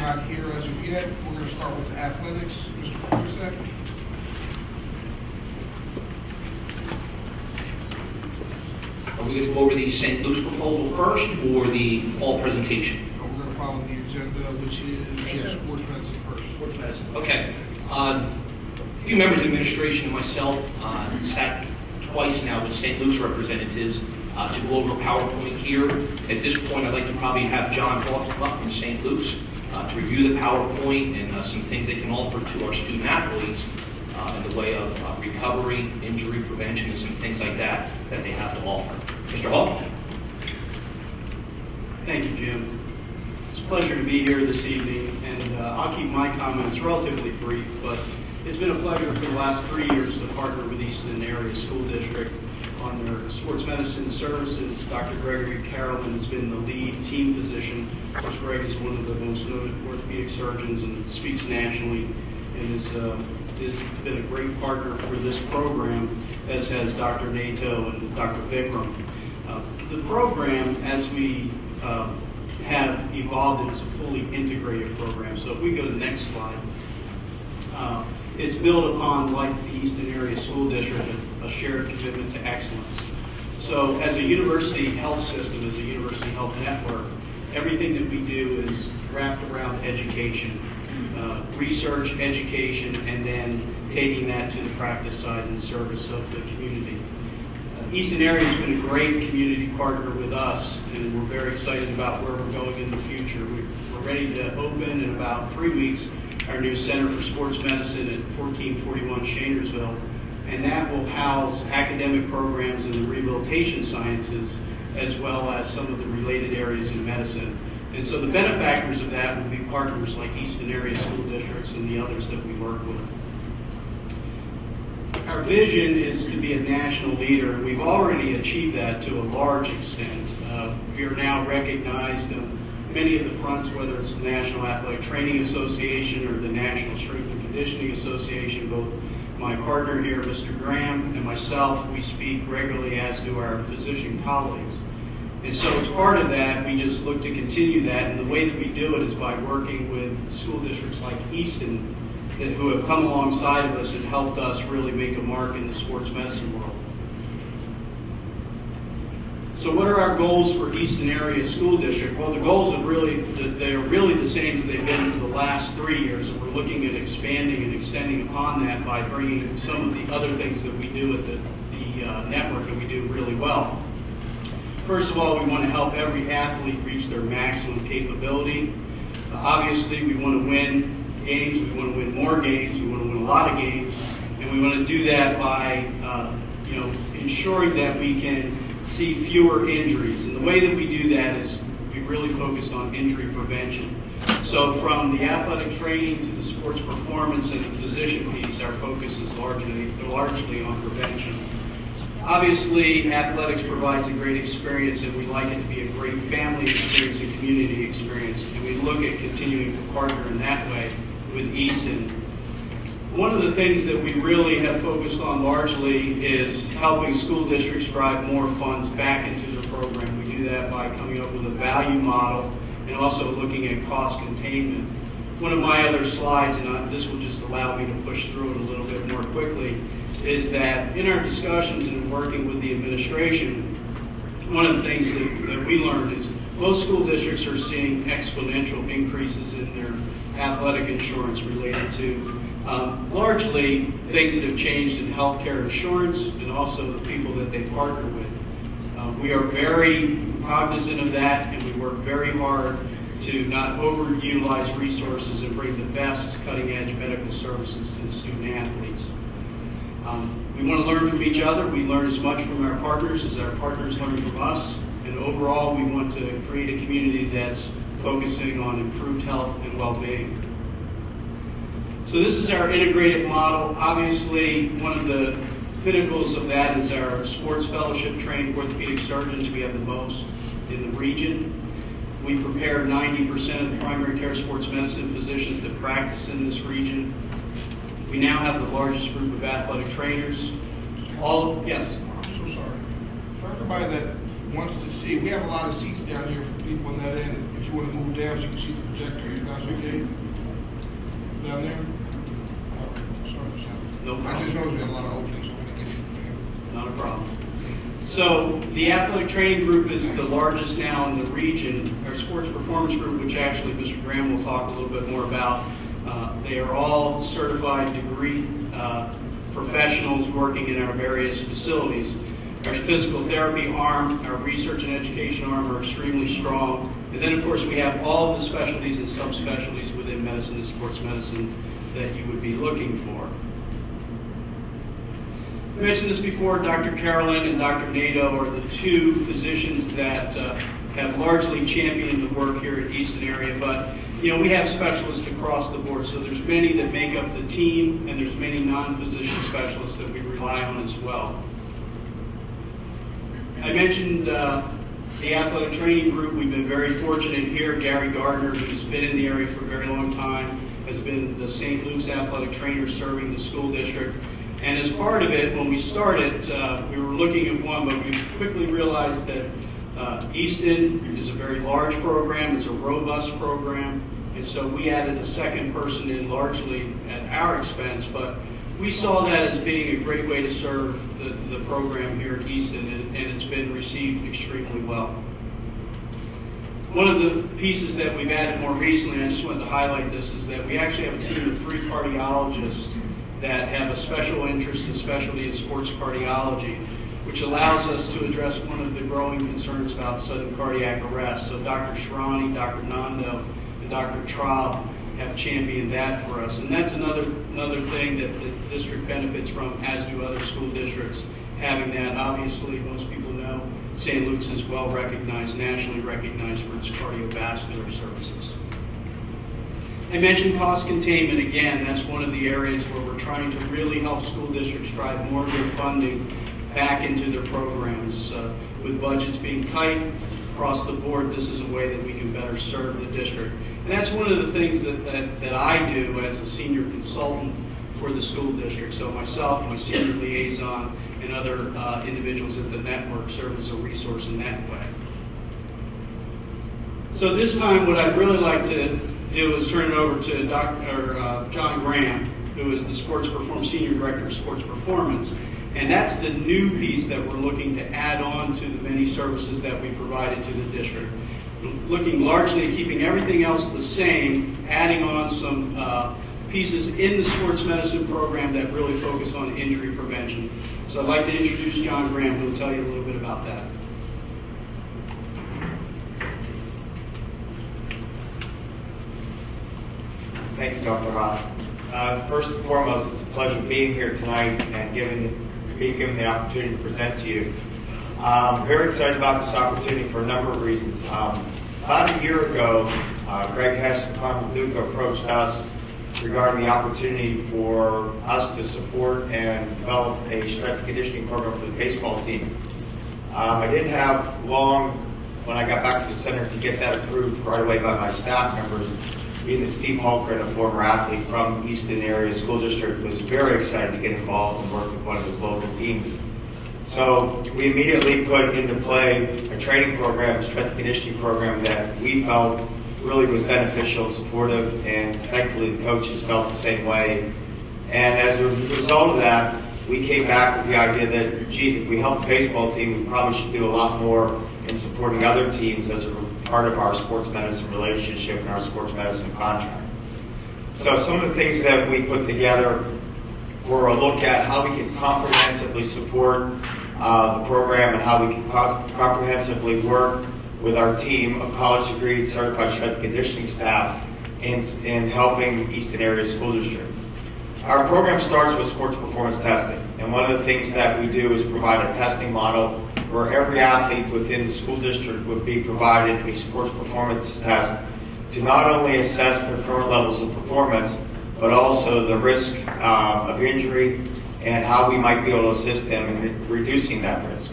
not here as of yet. We're going to start with athletics. Mr. Kulisek. Are we going to go over the St. Luke's proposal first or the fall presentation? We're going to follow the agenda, which is sports medicine first. Sports medicine. Okay. A few members of the administration and myself sat twice now with St. Luke's representatives to go over a PowerPoint here. At this point, I'd like to probably have John Hawk up from St. Luke's to review the PowerPoint and some things they can offer to our student athletes in the way of recovery, injury prevention, and some things like that that they have to offer. Mr. Hawk? Thank you, Jim. It's a pleasure to be here this evening, and I'll keep my comments relatively brief, but it's been a pleasure for the last 3 years to partner with Easton Area School District on their sports medicine services. Dr. Gregory Carolyn has been the lead team physician. Of course, Greg is one of the most noted orthopedic surgeons and speaks nationally, and has been a great partner for this program, as has Dr. Nato and Dr. Vikram. The program, as we have evolved, it is a fully integrated program. So if we go to the next slide, it's built upon, like the Easton Area School District, a shared commitment to excellence. So as a university health system, as a university health network, everything that we do is wrapped around education, research, education, and then taking that to the practice side in service of the community. Easton Area has been a great community partner with us, and we're very excited about where we're going in the future. We're ready to open in about 3 weeks our new Center for Sports Medicine at 1441 Shanersville, and that will house academic programs in the rehabilitation sciences as well as some of the related areas in medicine. And so the benefactors of that will be partners like Easton Area School Districts and the others that we work with. Our vision is to be a national leader, and we've already achieved that to a large extent. We are now recognized on many of the fronts, whether it's the National Athletic Training Association or the National Strength and Conditioning Association. Both my partner here, Mr. Graham, and myself, we speak regularly, as do our physician colleagues. And so as part of that, we just look to continue that, and the way that we do it is by working with school districts like Easton, who have come alongside of us and helped us really make a mark in the sports medicine world. So what are our goals for Easton Area School District? Well, the goals are really the same as they've been for the last 3 years, and we're looking at expanding and extending upon that by bringing some of the other things that we do at the network that we do really well. First of all, we want to help every athlete reach their maximum capability. Obviously, we want to win games, we want to win more games, we want to win a lot of games, and we want to do that by ensuring that we can see fewer injuries. And the way that we do that is we really focus on injury prevention. So from the athletic training to the sports performance and the physician piece, our focus is largely on prevention. Obviously, athletics provides a great experience, and we like it to be a great family experience and community experience, and we look at continuing to partner in that way with Easton. One of the things that we really have focused on largely is helping school districts drive more funds back into their program. We do that by coming up with a value model and also looking at cost containment. One of my other slides, and this will just allow me to push through it a little bit more quickly, is that in our discussions and working with the administration, one of the things that we learned is most school districts are seeing exponential increases in their athletic insurance related to largely things that have changed in healthcare insurance and also the people that they partner with. We are very cognizant of that, and we work very hard to not overutilize resources and bring the best cutting-edge medical services to the student athletes. We want to learn from each other. We learn as much from our partners as our partners learn from us. And overall, we want to create a community that's focusing on improved health and well-being. So this is our integrated model. Obviously, one of the pinnacles of that is our sports fellowship trained orthopedic surgeons. We have the most in the region. We prepare 90% of the primary care sports medicine physicians that practice in this region. We now have the largest group of athletic trainers. I'm so sorry. For everybody that wants to see, we have a lot of seats down here for people on that end. If you want to move down so you can see the projector, you guys okay? Down there? All right, sorry, Sam. No I just problem. noticed we had a lot of openings, so we're going to get you there. Not a problem. So the athletic training group is the largest now in the region. Our sports performance group, which actually Mr. Graham will talk a little bit more about, they are all certified degree professionals working in our various facilities. Our physical therapy arm, our research and education arm are extremely strong. And then, of course, we have all the specialties and subspecialties within medicine and sports medicine that you would be looking for. I mentioned this before, Dr. Carolyn and Dr. Nato are the two physicians that have largely championed the work here at Easton area, but we have specialists across the board, so there's many that make up the team, and there's many non-physician specialists that we rely on as well. I mentioned the athletic training group. We've been very fortunate here. Gary Gardner, who's been in the area for a very long time, has been the St. Luke's athletic trainer serving the school district. And as part of it, when we started, we were looking at one, but we quickly realized that Easton is a very large program, it's a robust program, and so we added a second person in largely at our expense, but we saw that as being a great way to serve the program here at Easton, and it's been received extremely well. One of the pieces that we've added more recently, I just wanted to highlight this, is that we actually have a team of 3 cardiologists that have a special interest and specialty in sports cardiology, which allows us to address one of the growing concerns about sudden cardiac arrest. So Dr. Shrani, Dr. Nando, and Dr. Traub have championed that for us. And that's another thing that the district benefits from, as do other school districts, having that. Obviously, most people know St. Luke's is well recognized, nationally recognized for its cardiovascular services. I mentioned cost containment again. That's one of the areas where we're trying to really help school districts drive more of their funding back into their programs. With budgets being tight across the board, this is a way that we can better serve the district. And that's one of the things that I do as a senior consultant for the school district. So myself, my senior liaison, and other individuals at the network serve as a resource in that way. So this time, what I'd really like to do is turn it over to Dr. John Graham, who is the Senior Director of Sports Performance. And that's the new piece that we're looking to add on to the many services that we provided to the district. Looking largely at keeping everything else the same, adding on some pieces in the sports medicine program that really focus on injury prevention. So I'd like to introduce John Graham, who will tell you a little bit about that. Thank you, Dr. Roth. First and foremost, it's a pleasure being here tonight and being given the opportunity to present to you. I'm very excited about this opportunity for a number of reasons. About a year ago, Greg Hess and Carmen Duca approached us regarding the opportunity for us to support and develop a strength and conditioning program for the baseball team. I didn't have long when I got back to the center to get that approved right away by my staff members. Being that Steve Holgren, a former athlete from Easton area school district, was very excited to get involved and work with one of his local teams. So we immediately put into play a training program, a strength and conditioning program that we felt really was beneficial and supportive, and thankfully the coaches felt the same way. And as a result of that, we came back with the idea that, geez, if we help the baseball team, we probably should do a lot more in supporting other teams as a part of our sports medicine relationship and our sports medicine contract. So some of the things that we put together were a look at how we can comprehensively support the program and how we can comprehensively work with our team of college degree certified strength and conditioning staff in helping Easton area school district. Our program starts with sports performance testing, and one of the things that we do is provide a testing model where every athlete within the school district would be provided a sports performance test to not only assess their current levels of performance, but also the risk of injury and how we might be able to assist them in reducing that risk.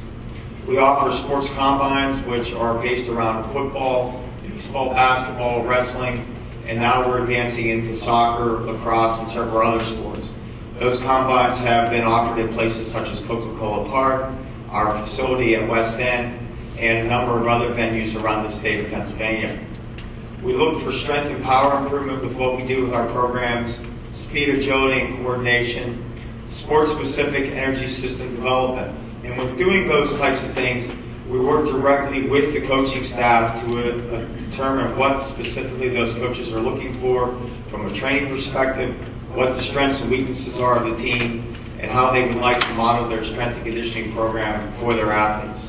We offer sports combines, which are based around football, baseball, basketball, wrestling, and now we're advancing into soccer, lacrosse, and several other sports. Those combines have been offered in places such as Coca-Cola Park, our facility at West End, and a number of other venues around the state of Pennsylvania. We look for strength and power improvement with what we do with our programs, speed, agility, and coordination, sport-specific energy system development. And with doing those types of things, we work directly with the coaching staff to determine what specifically those coaches are looking for from a training perspective, what the strengths and weaknesses are of the team, and how they would like to model their strength and conditioning program for their athletes.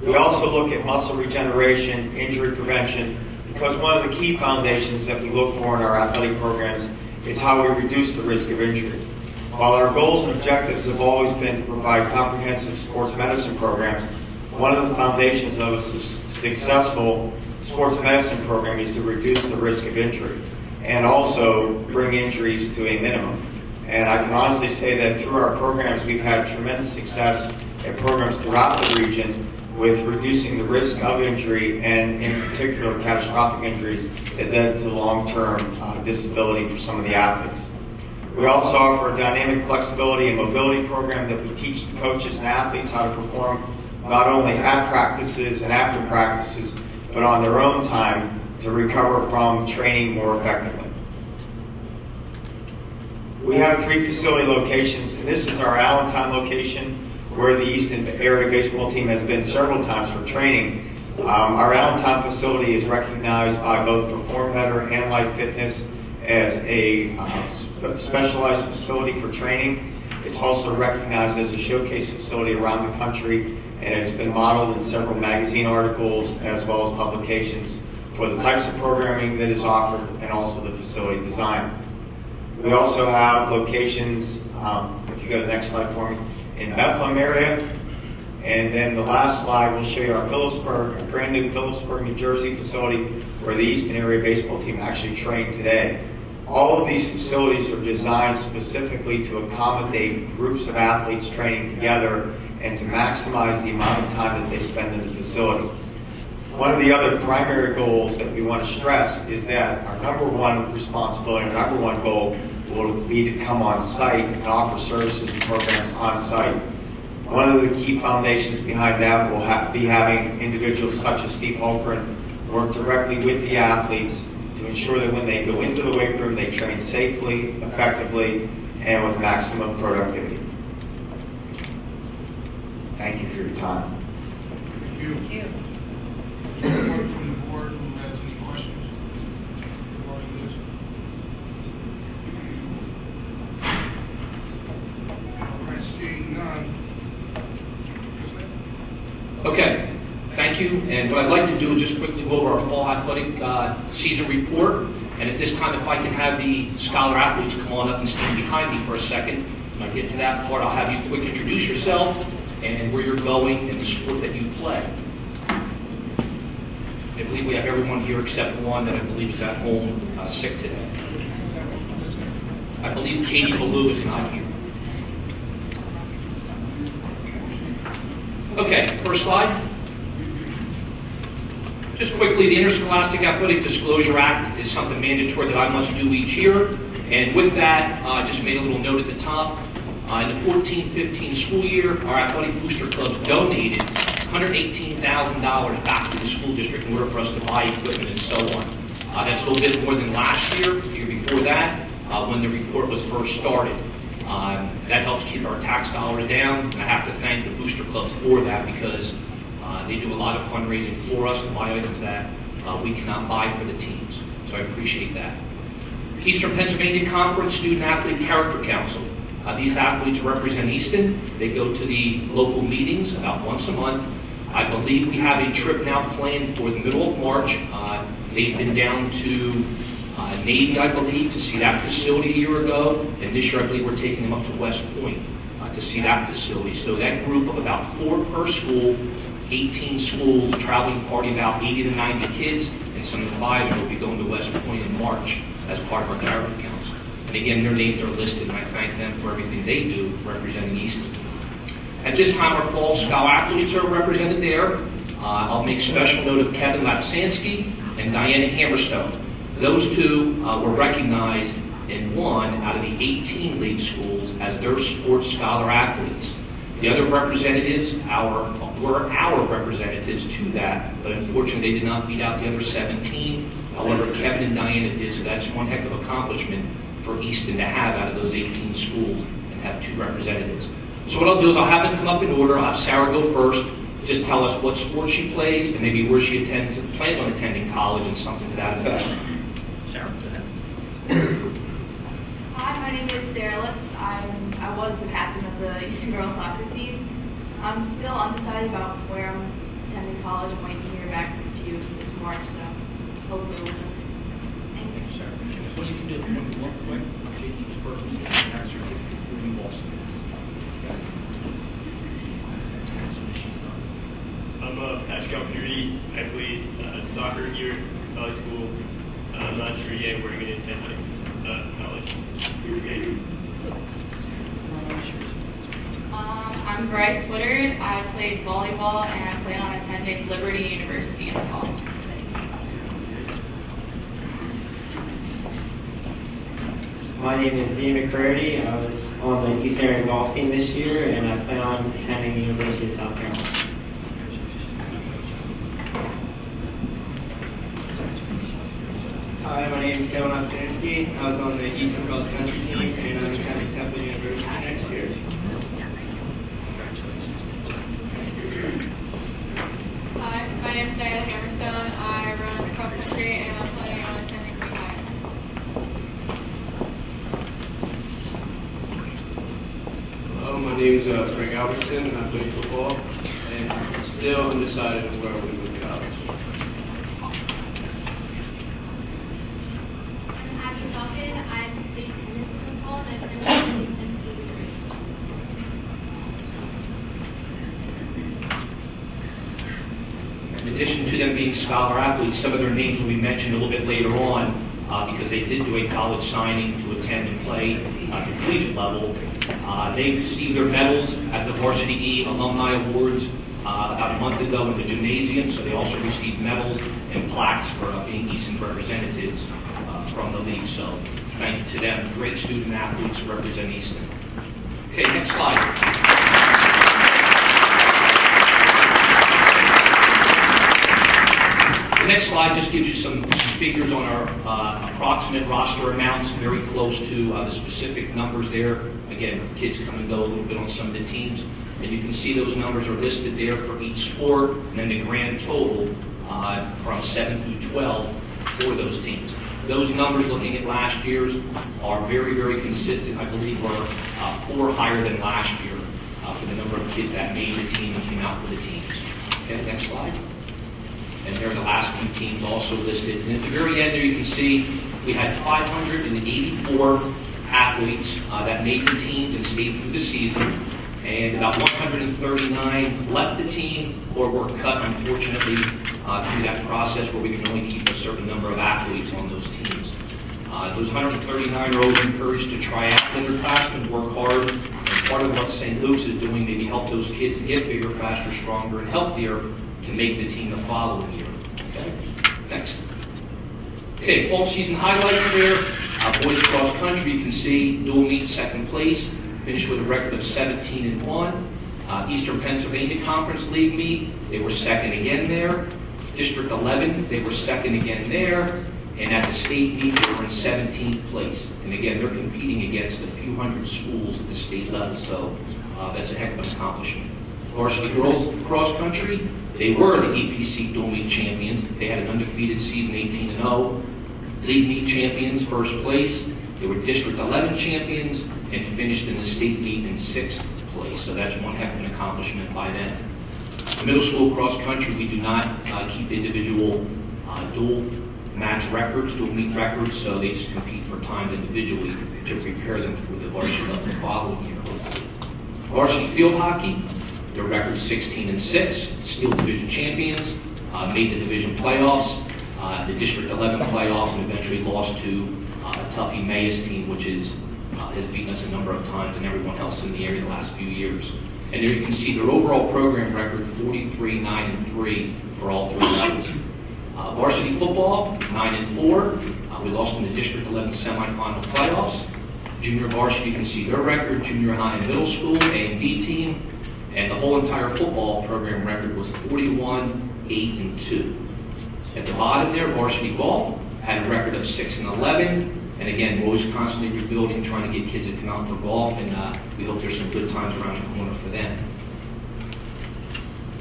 We also look at muscle regeneration, injury prevention, because one of the key foundations that we look for in our athletic programs is how we reduce the risk of injury. While our goals and objectives have always been to provide comprehensive sports medicine programs, one of the foundations of a successful sports medicine program is to reduce the risk of injury and also bring injuries to a minimum. And I can honestly say that through our programs, we've had tremendous success at programs throughout the region with reducing the risk of injury and in particular catastrophic injuries that led to long-term disability for some of the athletes. We also offer a dynamic flexibility and mobility program that we teach the coaches and athletes how to perform not only at practices and after practices, but on their own time to recover from training more effectively. We have 3 facility locations, and this is our Allentown location, where the Easton area baseball team has been several times for training. Our Allentown facility is recognized by both Perform Better and Life Fitness as a specialized facility for training. It's also recognized as a showcase facility around the country, and it's been modeled in several magazine articles as well as publications for the types of programming that is offered and also the facility design. We also have locations, if you go to the next slide for me, in Bethlehem area. And then the last slide will show you our Phillipsburg, a brand new Phillipsburg, New Jersey facility where the Easton area baseball team actually trained today. All of these facilities are designed specifically to accommodate groups of athletes training together and to maximize the amount of time that they spend in the facility. One of the other primary goals that we want to stress is that our number one responsibility, our number one goal will be to come on site and offer services and programs on site. One of the key foundations behind that will be having individuals such as Steve Holgren work directly with the athletes to ensure that when they go into the weight room, they train safely, effectively, and with maximum productivity. Thank you for your time. Thank you. Thank you. Anyone from the board who has any questions regarding this? All right, seeing none. Okay, thank you. And what I'd like to do is just quickly go over our fall athletic season report. And at this time, if I can have the scholar athletes come on up and stand behind me for a second. When I get to that part, I'll have you quick introduce yourself and where you're going and the sport that you play. I believe we have everyone here except one that I believe is at home sick today. I believe Katie Ballou is not here. Okay, first slide. Just quickly, the Interscholastic Athletic Disclosure Act is something mandatory that I must do each year. And with that, I just made a little note at the top. In the 14-15 school year, our athletic booster clubs donated $118,000 back to the school district in order for us to buy equipment and so on. That's a little bit more than last year, the year before that, when the report was first started. That helps keep our tax dollars down, and I have to thank the booster clubs for that because they do a lot of fundraising for us and buy items that we cannot buy for the teams. So I appreciate that. Eastern Pennsylvania Conference Student Athlete Character Council. These athletes represent Easton. They go to the local meetings about once a month. I believe we have a trip now planned for the middle of March. They've been down to Navy, I believe, to see that facility a year ago. And this year, I believe we're taking them up to West Point to see that facility. So that group of about 4 per school, 18 schools, a traveling party of about 80 to 90 kids, and some advisors will be going to West Point in March as part of our character council. And again, their names are listed, and I thank them for everything they do representing Easton. At this time, our fall scholar athletes are represented there. I'll make special note of Kevin Lapsansky and Diana Hammerstone. Those two were recognized in one out of the 18 league schools as their sports scholar athletes. The other representatives were our representatives to that, but unfortunately they did not beat out the other 17. However, Kevin and Diana did, so that's one heck of an accomplishment for Easton to have out of those 18 schools and have 2 representatives. So what I'll do is I'll have them come up in order. I'll have Sarah go first, just tell us what sport she plays and maybe where she plans on attending college and something to that effect. Sarah, go ahead. Hi, my name is Sarah Lips. I was the captain of the Eastern Girls Soccer team. I'm still undecided about where I'm attending college. I'm waiting to hear back from a few this March, so hopefully we'll know. Thank you. Sarah, that's what you can do. One quick, JT's first, parent certificate, moving Boston. I'm Patrick Alpenry. I played soccer here at Valley School. I'm not sure yet where I'm going to attend college. I'm Bryce Woodard. I played volleyball and I plan on attending Liberty University in the fall. My name is Ian McCurdy. I was on the East Area golf team this year, and I plan on attending the University of South Carolina. Hi, my name is Kevin Obstansky. I was on the Eastern Cross Country team, and I'm attending Temple University next year. Hi, my name is Diana Hammerstone. I run cross country and I'm planning on attending Green Hello, my name is Frank Albertson, and I play football, and I'm still undecided on where I want to go to college. I'm Abby Falcon. I'm playing men's football and I'm playing In addition to them being scholar athletes, some of their names will be mentioned a little bit later on because they did do a college signing to attend and play at the collegiate level. They received their medals at the Varsity E Alumni Awards about a month ago in the gymnasium, so they also received medals and plaques for being Easton representatives from the league. So thank you to them. Great student athletes who represent Easton. Okay, next slide. The next slide just gives you some figures on our approximate roster amounts, very close to the specific numbers there. Again, kids come and go a little bit on some of the teams. And you can see those numbers are listed there for each sport, and then the grand total from 7 through 12 for those teams. Those numbers, looking at last year's, are very, very consistent. I believe we're 4 higher than last year for the number of kids that made the team and came out for the teams. Okay, next slide. And there are the last few teams also listed. And at the very end there you can see we had 584 athletes that made the teams and stayed through the season. And about 139 left the team or were cut, unfortunately, through that process where we can only keep a certain number of athletes on those teams. Those 139 are always encouraged to try out underclassmen, work hard, and part of what St. Luke's is doing, maybe help those kids get bigger, faster, stronger, and healthier to make the team the following year. Okay, next. Okay, fall season highlights there. Boys cross country, you can see dual meet second place, finished with a record of 17-1. Eastern Pennsylvania Conference League meet, they were second again there. District 11, they were second again there. And at the state meet, they were in 17th place. And again, they're competing against a few hundred schools at the state level, so that's a heck of an accomplishment. Varsity girls cross country, they were the EPC dual meet champions. They had an undefeated season, 18-0. League meet champions, first place. They were District 11 champions and finished in the state meet in 6th place. So that's one heck of an accomplishment by them. The middle school cross country, we do not keep individual dual match records, dual meet records, so they just compete for times individually to prepare them for the varsity level the following year. Varsity field hockey, their record 16-6, Steel Division champions, made the division playoffs, the District 11 playoffs, and eventually lost to a tough Emmaus team, which has beaten us a number of times, and everyone else in the area the last few years. And there you can see their overall program record, 43-9-3 for all 3 levels. Varsity football, 9-4. We lost in the District 11 semifinal playoffs. Junior varsity, you can see their record, junior high and middle school, A and B team, And the whole entire football program record was 41-8-2. At the bottom there, varsity golf had a record of 6-11. And again, we're always constantly rebuilding, trying to get kids to come out for golf, and we hope there's some good times around the corner for them.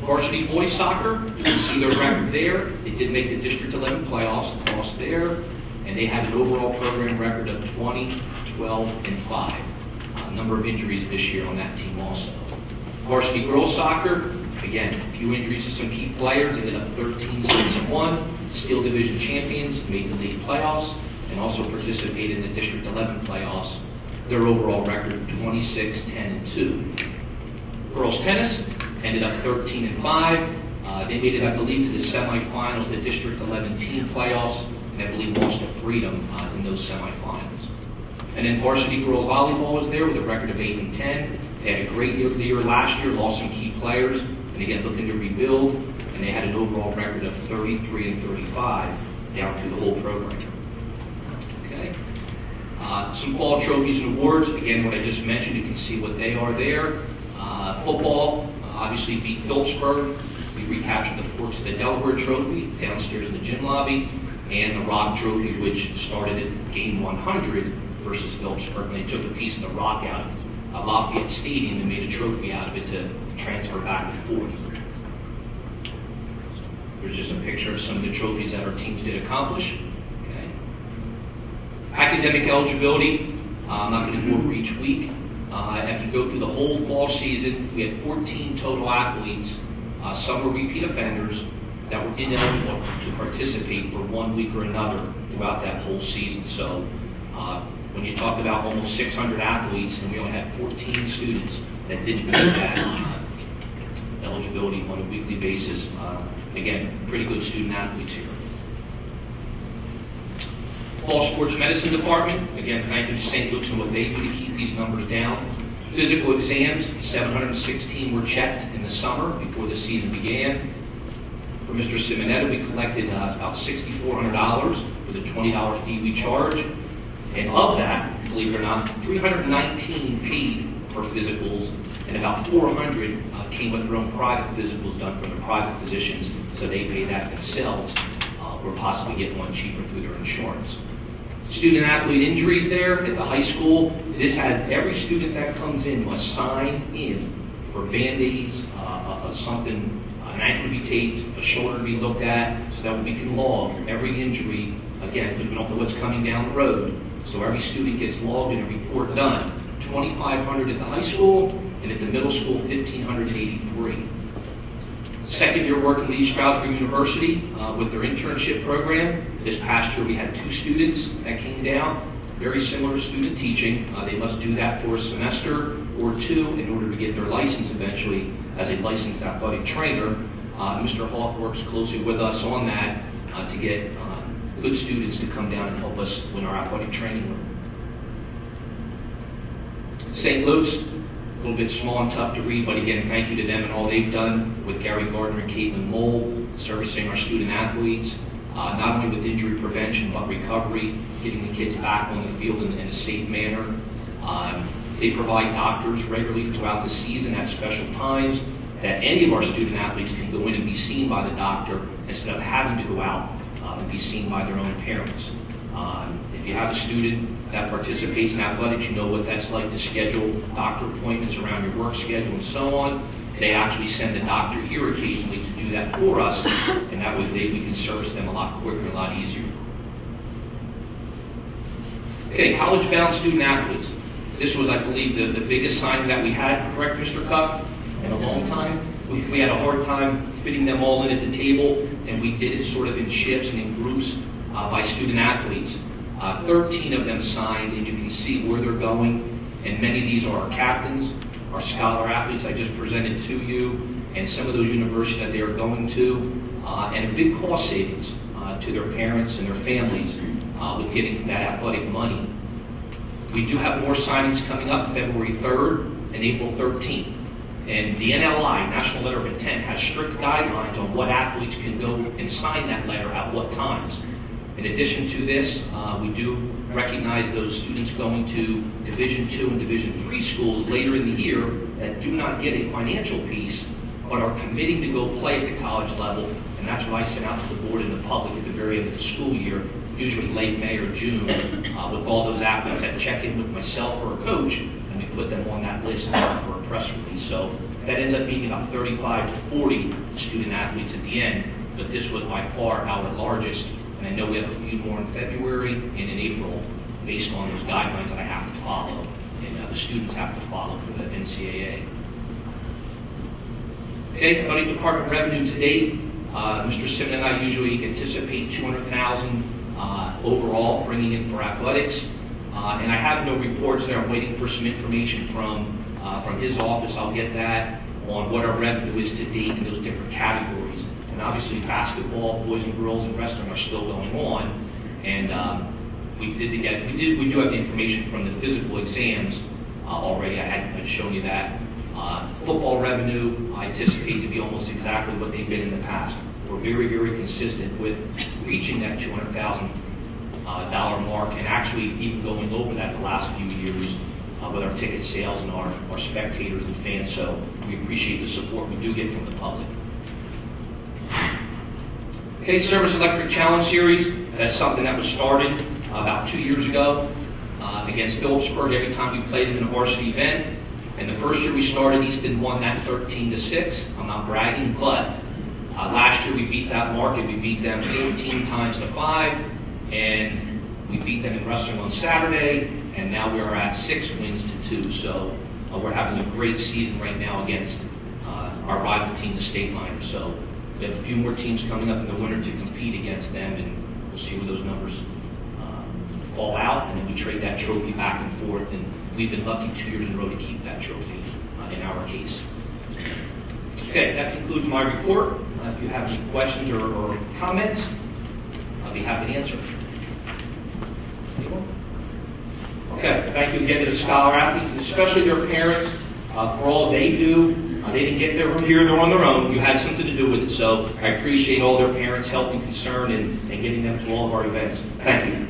Varsity boys soccer, you can see their record there. They did make the District 11 playoffs, lost there, and they had an overall program record of 20-12-5. A number of injuries this year on that team also. Varsity girls soccer, again, a few injuries to some key players, ended up 13-6-1, Steel Division champions, made the league playoffs, and also participated in the District 11 playoffs. Their overall record, 26-10-2. Girls tennis ended up 13-5. They made it, I believe, to the semifinals, the District 11 team playoffs, and I believe lost to Freedom in those semifinals. And then varsity girls volleyball was there with a record of 8-10. They had a great year last year, lost some key players, and again looking to rebuild, and they had an overall record of 33-35 down through the whole program. Okay. Some fall trophies and awards. Again, what I just mentioned, you can see what they are there. Football, obviously beat Phillipsburg. We recaptured the Delaware Trophy downstairs in the gym lobby, and the Rock Trophy, which started at game 100 versus Phillipsburg, and they took a piece of the rock out of Lafayette Stadium and made a trophy out of it to transfer back and forth. There's just a picture of some of the trophies that our teams did accomplish. Okay. Academic eligibility, I'm not going to go over each week. After you go through the whole fall season, we had 14 total athletes. Some were repeat offenders that were ineligible to participate for 1 week or another throughout that whole season. So when you talk about almost 600 athletes, and we only had 14 students that didn't meet that eligibility on a weekly basis, again, pretty good student athletes here. Fall Sports Medicine Department, again, thank you to St. Luke's and what they do to keep these numbers down. Physical exams, 716 were checked in the summer before the season began. For Mr. Simonetta, we collected about $6,400 with a $20 fee we charge. And of that, believe it or not, 319 paid for physicals, and about 400 came with their own private physicals done from their private physicians, so they pay that themselves, or possibly get one cheaper through their insurance. Student athlete injuries there at the high school. This has every student that comes in must sign in for Band-Aids, something, an ankle to be taped, a shoulder to be looked at, so that we can log every injury, again, because we don't know what's coming down the road. So every student gets logged and a report done. 2,500 at the high school, and at the middle school, 1,583. Second year working with East Stroudsburg University with their internship program. This past year we had 2 students that came down, very similar to student teaching. They must do that for a semester or 2 in order to get their license eventually as a licensed athletic trainer. Mr. Hawk works closely with us on that to get good students to come down and help us in our athletic training room. St. Luke's, a little bit small and tough to read, but again, thank you to them and all they've done with Gary Gardner and Caitlin Mole, servicing our student athletes, not only with injury prevention, but recovery, getting the kids back on the field in a safe manner. They provide doctors regularly throughout the season at special times that any of our student athletes can go in and be seen by the doctor instead of having to go out and be seen by their own parents. If you have a student that participates in athletics, you know what that's like to schedule doctor appointments around your work schedule and so on. They actually send the doctor here occasionally to do that for us, and that way we can service them a lot quicker, a lot easier. Okay, college-bound student athletes. This was, I believe, the biggest signing that we had, correct, Mr. Cup, in a long time. We had a hard time fitting them all in at the table, and we did it sort of in shifts and in groups by student athletes. 13 of them signed, and you can see where they're going, and many of these are our captains, our scholar athletes I just presented to you, and some of those universities that they are going to, and a big cost savings to their parents and their families with getting that athletic money. We do have more signings coming up February 3rd and April 13th. And the NLI, National Letter of Intent, has strict guidelines on what athletes can go and sign that letter at what times. In addition to this, we do recognize those students going to Division II and Division III schools later in the year that do not get a financial piece, but are committing to go play at the college level, and that's what I sent out to the board and the public at the very end of the school year, usually late May or June, with all those athletes that check in with myself or a coach, and we put them on that list for a press release. So that ends up being about 35 to 40 student athletes at the end, but this was by far our largest, and I know we have a few more in February and in April based on those guidelines that I have to follow, and the students have to follow for the NCAA. Okay, athletic department revenue to date, Mr. Simon and I usually anticipate $200,000 overall bringing in for athletics, and I have no reports there. I'm waiting for some information from his office. I'll get that on what our revenue is to date in those different categories. And obviously, basketball, boys and girls, and wrestling are still going on. And we do have the information from the physical exams already. I'd shown you that. Football revenue, I anticipate to be almost exactly what they've been in the past. We're very, very consistent with reaching that $200,000 mark, and actually even going over that the last few years with our ticket sales and our spectators and fans. So we appreciate the support we do get from the public. Okay, Service Electric Challenge Series. That's something that was started about 2 years ago against Phillipsburg. Every time we played them in a varsity event. And the first year we started, Easton won that 13-6. I'm not bragging, but last year we beat that market. We beat them 14 times to 5, and we beat them in wrestling on Saturday, and now we are at 6 wins to 2. So we're having a great season right now against our rival teams, the State Miners. So we have a few more teams coming up in the winter to compete against them, and we'll see where those numbers fall out, and then we trade that trophy back and forth. And we've been lucky 2 years in a row to keep that trophy in our case. Okay, that concludes my report. If you have any questions or comments, I'll be happy to answer. Okay, thank you again to the scholar athletes, especially their parents, for all they do. They didn't get there from here, they're on their own. You had something to do with it, so I appreciate all their parents' help and concern and getting them to all of our events. Thank you.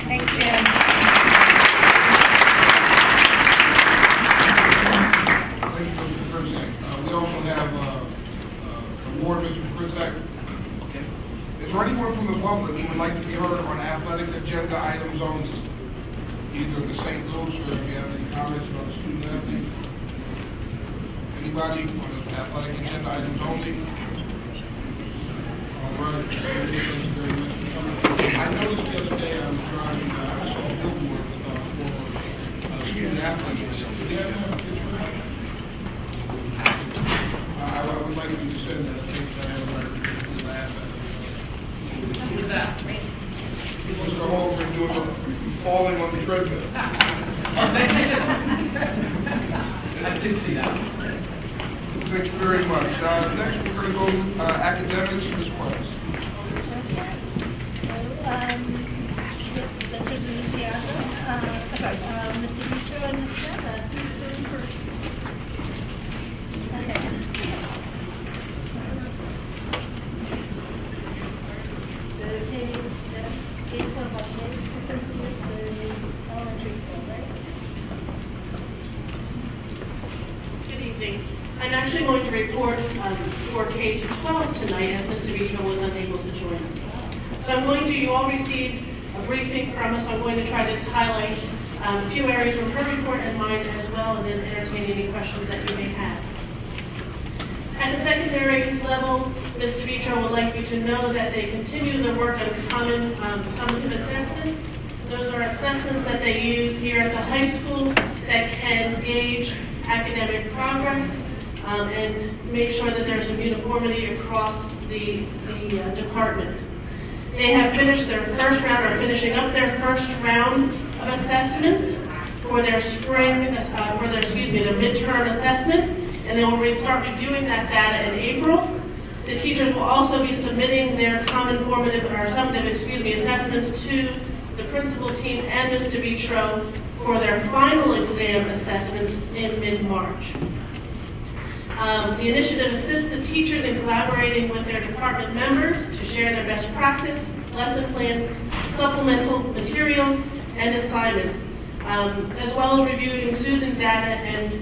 Thanks, Jim. Thank you, Mr. Kritzak. We also have award, Mr. Kritzak. Is there anyone from the public who would like to be heard on athletic agenda items only? Either the St. Louis or if you have any comments about the student athlete? Anybody on the athletic agenda items only? All right. Thank you very much for coming. I noticed the other day I was driving, I saw a billboard for student athletes. Do you have a picture? I would like you to send that. I think I have right last. Who was that? Mr. Holmgren doing a falling on the treadmill. I did see that. Thank you very much. Next, we're going to go with academics. Ms. Price. Dr. Louisiana, Mr. Mitchell and Ms. Smith, please go first. Okay. The K-12 update, this is the elementary school, right? Good evening. I'm actually going to report for K-12 tonight, as Mr. Vitro was unable to join us. So I'm going to, you all received a briefing from us. I'm going to try to just highlight a few areas from her report and mine as well, and then entertain any questions that you may have. At the secondary level, Mr. Vitro would like you to know that they continue the work on summative assessments. Those are assessments that they use here at the high school that can gauge academic progress and make sure that there's some uniformity across the department. They have finished their first round, or finishing up their first round of assessments for their their midterm assessment, and they will start reviewing that data in April. The teachers will also be submitting their summative assessments to the principal team and Mr. Vitro for their final exam assessments in mid-March. The initiative assists the teachers in collaborating with their department members to share their best practice lesson plans, supplemental materials, and assignments, as well as reviewing student data and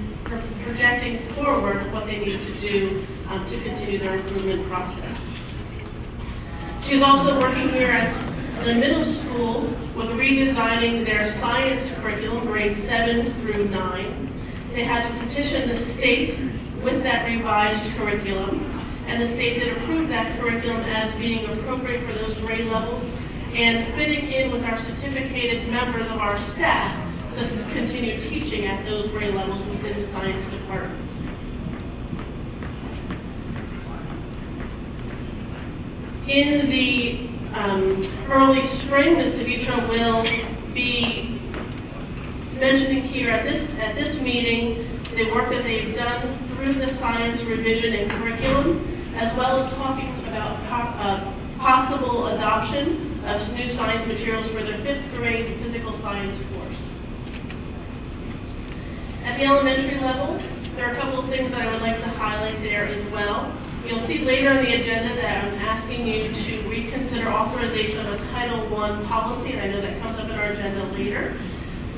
projecting forward what they need to do to continue their improvement process. She's also working here at the middle school with redesigning their science curriculum, grades 7 through 9. They had to petition the state with that revised curriculum, and the state did approve that curriculum as being appropriate for those grade levels and fitting in with our certificated members of our staff to continue teaching at those grade levels within the science department. In the early spring, Ms. DeVitra will be mentioning here at this meeting the work that they've done through the science revision and curriculum, as well as talking about possible adoption of new science materials for their 5th grade physical science course. At the elementary level, there are a couple of things that I would like to highlight there as well. You'll see later on the agenda that I'm asking you to reconsider authorization of a Title I policy, and I know that comes up in our agenda later.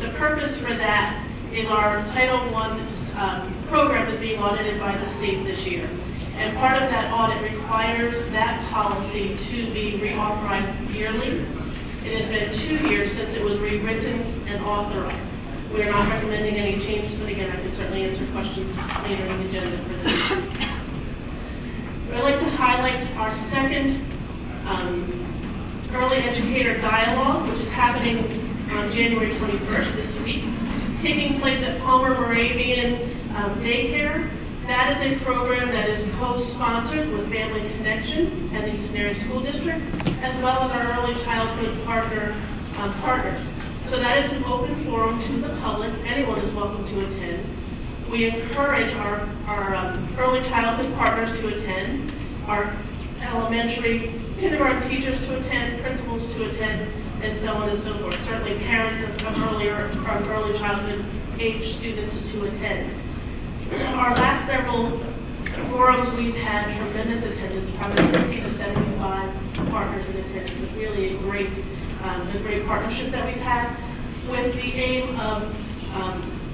The purpose for that is our Title I program is being audited by the state this year. And part of that audit requires that policy to be reauthorized yearly. It has been 2 years since it was rewritten and authorized. We are not recommending any changes, but again, I can certainly answer questions later in the agenda for this. I'd like to highlight our second early educator dialogue, which is happening on January 21st this week, taking place at Palmer Moravian Daycare. That is a program that is co-sponsored with Family Connection and the Houston Area School District, as well as our early childhood partners. So that is an open forum to the public. Anyone is welcome to attend. We encourage our early childhood partners to attend, our elementary kindergarten teachers to attend, principals to attend, and so on and so forth. Certainly parents of early childhood age students to attend. Our last several forums, we've had tremendous attendance, probably 50 to 75 partners in attendance. It's really a great partnership that we've had with the aim of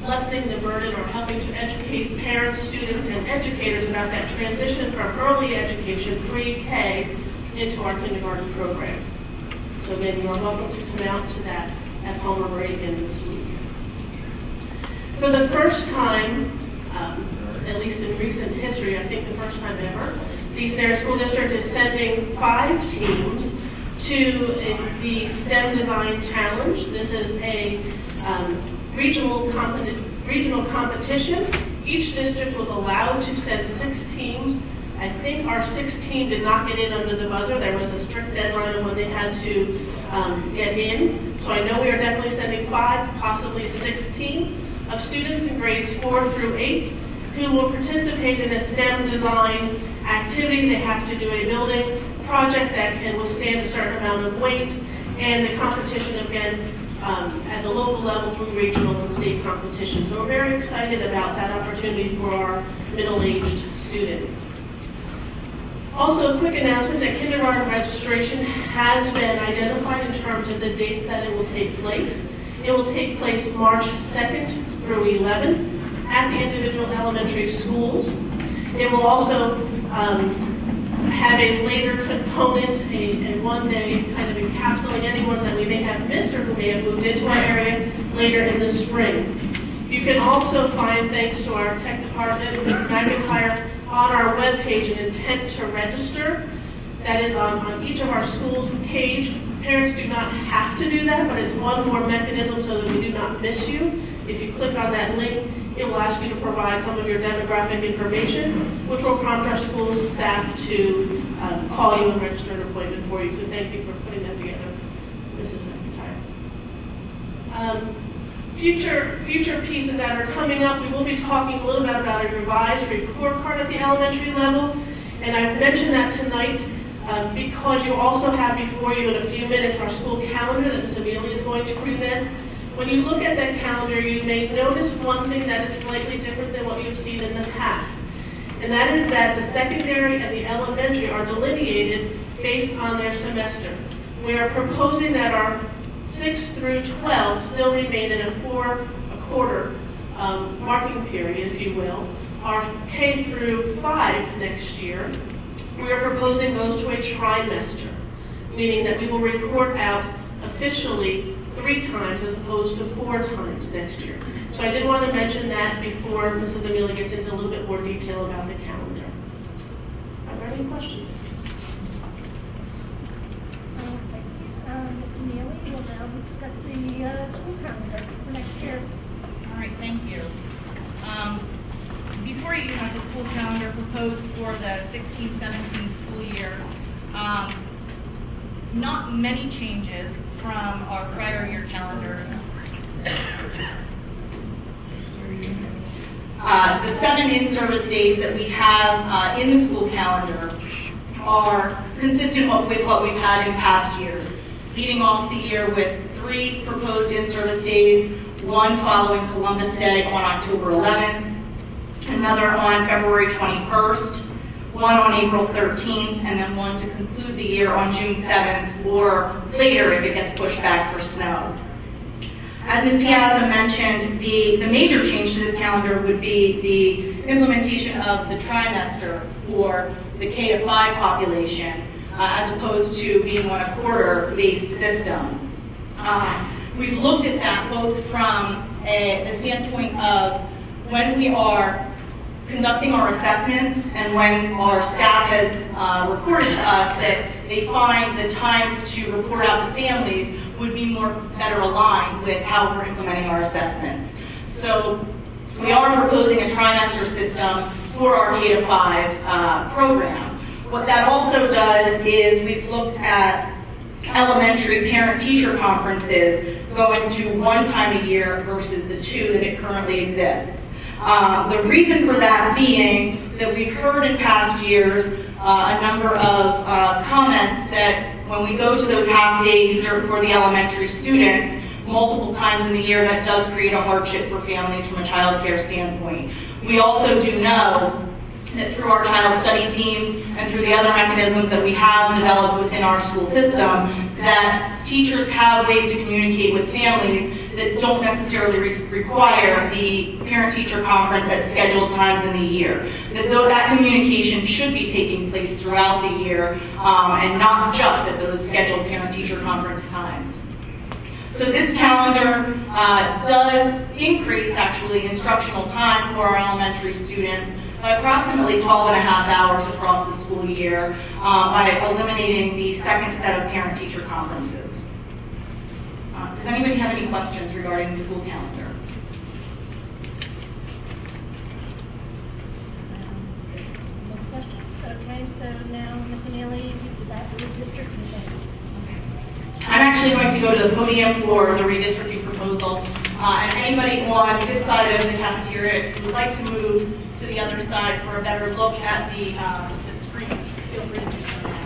lessening the burden or helping to educate parents, students, and educators about that transition from early education, pre-K, into our kindergarten programs. So again, you are welcome to come out to that at Palmer Moravian this week. For the first time, at least in recent history, I think the first time ever, the East Area School District is sending 5 teams to the STEM Design Challenge. This is a regional competition. Each district was allowed to send 6 teams. I think our 6th team did not get in under the buzzer. There was a strict deadline of when they had to get in. So I know we are definitely sending 5, possibly a 6th team of students in grades 4 through 8 who will participate in a STEM design activity. They have to do a building project that can withstand a certain amount of weight, and the competition again at the local level through regional and state competition. So we're very excited about that opportunity for our middle-aged students. Also, a quick announcement that kindergarten registration has been identified in terms of the dates that it will take place. It will take place March 2nd through 11th at the individual elementary schools. It will also have a later component, a one-day kind of encapsulating anyone that we may have missed or who may have moved into our area later in the spring. You can also find, thanks to our tech department, McIntyre, on our webpage an intent to register. That is on each of our schools' page. Parents do not have to do that, but it's one more mechanism so that we do not miss you. If you click on that link, it will ask you to provide some of your demographic information, which will prompt our school staff to call you and register an appointment for you. So thank you for putting that together, Mrs. McIntyre. Future pieces that are coming up, we will be talking a little bit about a revised report card at the elementary level, and I've mentioned that tonight because you also have before you in a few minutes our school calendar that Ms. Amelia is going to present. When you look at that calendar, you may notice one thing that is slightly different than what you've seen in the past, and that is that the secondary and the elementary are delineated based on their semester. We are proposing that our 6 through 12 still remain in a quarter marking period, if you will. Our K through 5 next year, we are proposing those to a trimester, meaning that we will report out officially 3 times as opposed to 4 times next year. So I did want to mention that before Mrs. Amelia gets into a little bit more detail about the calendar. Are there any questions? Thank you. Ms. Neely will now discuss the school calendar for next year. All right, thank you. Before you have the school calendar proposed for the 16-17 school year. Not many changes from our prior year calendars. The 7 in-service days that we have in the school calendar are consistent with what we've had in past years, leading off the year with 3 proposed in-service days, 1 following Columbus Day on October 11th, another on February 21st, 1 on April 13th, and then 1 to conclude the year on June 7th or later if it gets pushed back for snow. As Ms. Piazza mentioned, the major change to this calendar would be the implementation of the trimester for the K to 5 population, as opposed to being on a quarter-based system. We've looked at that both from the standpoint of when we are conducting our assessments and when our staff has reported to us that they find the times to report out to families would be better aligned with how we're implementing our assessments. So we are proposing a trimester system for our K to 5 program. What that also does is we've looked at elementary parent-teacher conferences going to 1 time a year versus the 2 that it currently exists. The reason for that being that we've heard in past years a number of comments that when we go to those half days for the elementary students multiple times in the year, that does create a hardship for families from a child care standpoint. We also do know that through our child study teams and through the other mechanisms that we have developed within our school system, that teachers have ways to communicate with families that don't necessarily require the parent-teacher conference at scheduled times in the year. That communication should be taking place throughout the year and not just at those scheduled parent-teacher conference times. So this calendar does increase actually instructional time for our elementary students by approximately 12 and a half hours across the school year by eliminating the second set of parent-teacher conferences. Does anybody have any questions regarding the school calendar? No questions? Okay, so now, Ms. Neely, that redistricting thing. I'm actually going to go to the podium for the redistricting proposal. And anybody on this side of the cafeteria who would like to move to the other side for a better look at the screen, feel free to do so now.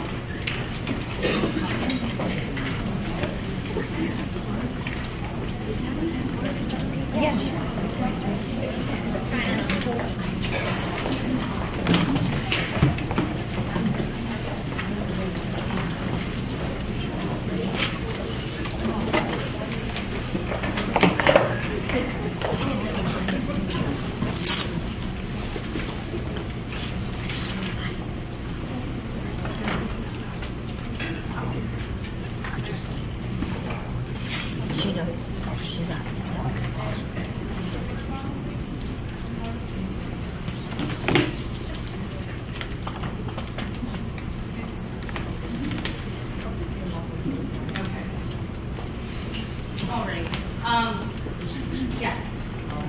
All right. Yes.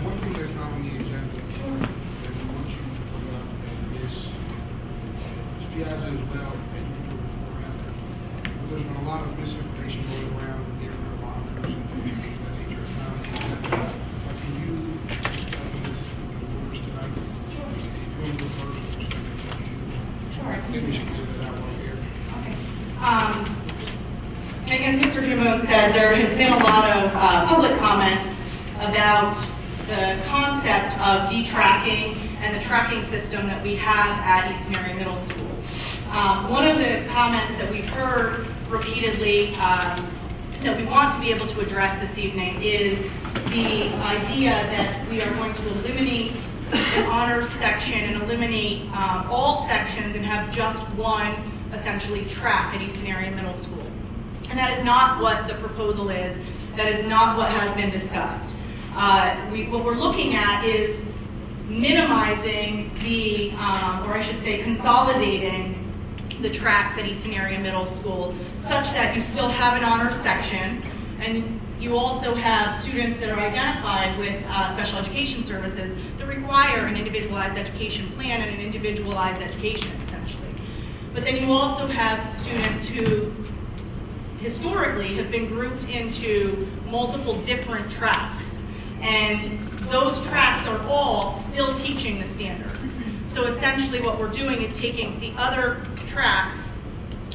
One thing that's not on the agenda that we want you to put up is Piazza as well, and you do it before and after. There's been a lot of misinformation going around here in our lockers and things of that nature. It's not on the agenda. But can you help us with the orders tonight? Sure. If you want to go first, Sure. I think we should do that one here. Okay. And as Mr. Dumont said, there has been a lot of public comment about the concept of detracking and the tracking system that we have at East Mary Middle School. One of the comments that we've heard repeatedly that we want to be able to address this evening is the idea that we are going to eliminate an honors section and eliminate all sections and have just one, essentially, track at Easton Area Middle School. And that is not what the proposal is. That is not what has been discussed. What we're looking at is minimizing the, or I should say consolidating the tracks at Easton Area Middle School such that you still have an honors section and you also have students that are identified with special education services that require an individualized education plan and an individualized education, essentially. But then you also have students who historically have been grouped into multiple different tracks. And those tracks are all still teaching the standards. So essentially what we're doing is taking the other tracks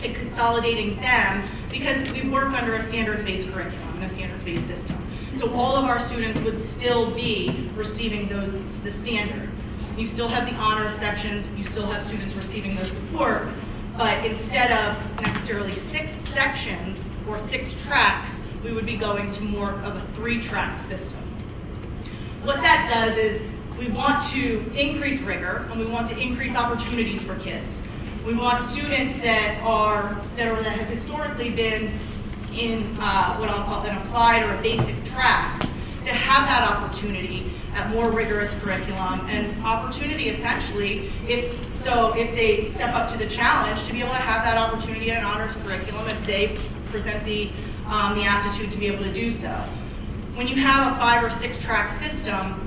and consolidating them because we work under a standards-based curriculum and a standards-based system. So all of our students would still be receiving the standards. You still have the honors sections, you still have students receiving those supports, but instead of necessarily 6 sections or 6 tracks, we would be going to more of a 3-track system. What that does is we want to increase rigor and we want to increase opportunities for kids. We want students that have historically been in what I'll call an applied or a basic track to have that opportunity at more rigorous curriculum and opportunity essentially if they step up to the challenge to be able to have that opportunity at an honors curriculum if they present the aptitude to be able to do so. When you have a 5 or 6 track system,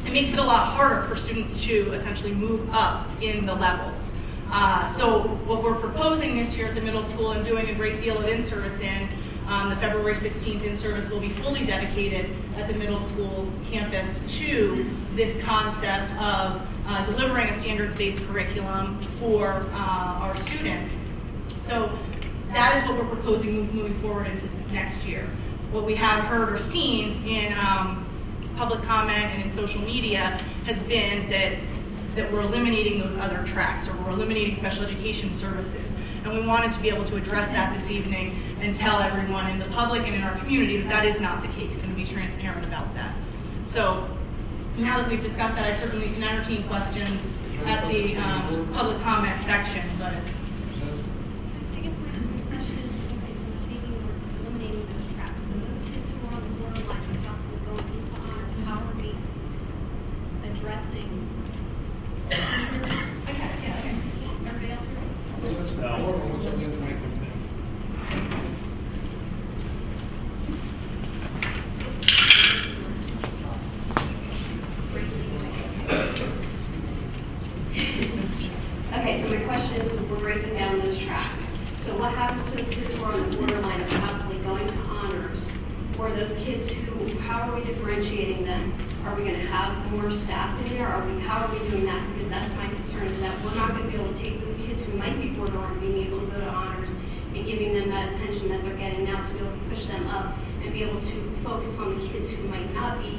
it makes it a lot harder for students to essentially move up in the levels. So what we're proposing this year at the middle school and doing a great deal of in-service in, the February 16th in-service will be fully dedicated at the middle school campus to this concept of delivering a standards-based curriculum for our students. So that is what we're proposing moving forward into next year. What we have heard or seen in public comment and in social media has been that we're eliminating those other tracks or we're eliminating special education services. And we wanted to be able to address that this evening and tell everyone in the public and in our community that that is not the case and to be transparent about that. So now that we've discussed that, I certainly can entertain questions at the public comment section. But I guess my question is, okay, so we're eliminating those tracks. So those kids who are on the borderline of possibly going into honors, how are we addressing? Everybody else ready? Okay, so my question is, we're breaking down those tracks. So what happens to those kids who are on the borderline of possibly going to honors? Or those kids who, how are we differentiating them? Are we going to have more staff in there? How are we doing that? Because that's my concern, is that we're not going to be able to take those kids who might be borderline being able to go to honors and giving them that attention that they're getting now to be able to push them up and be able to focus on the kids who might not be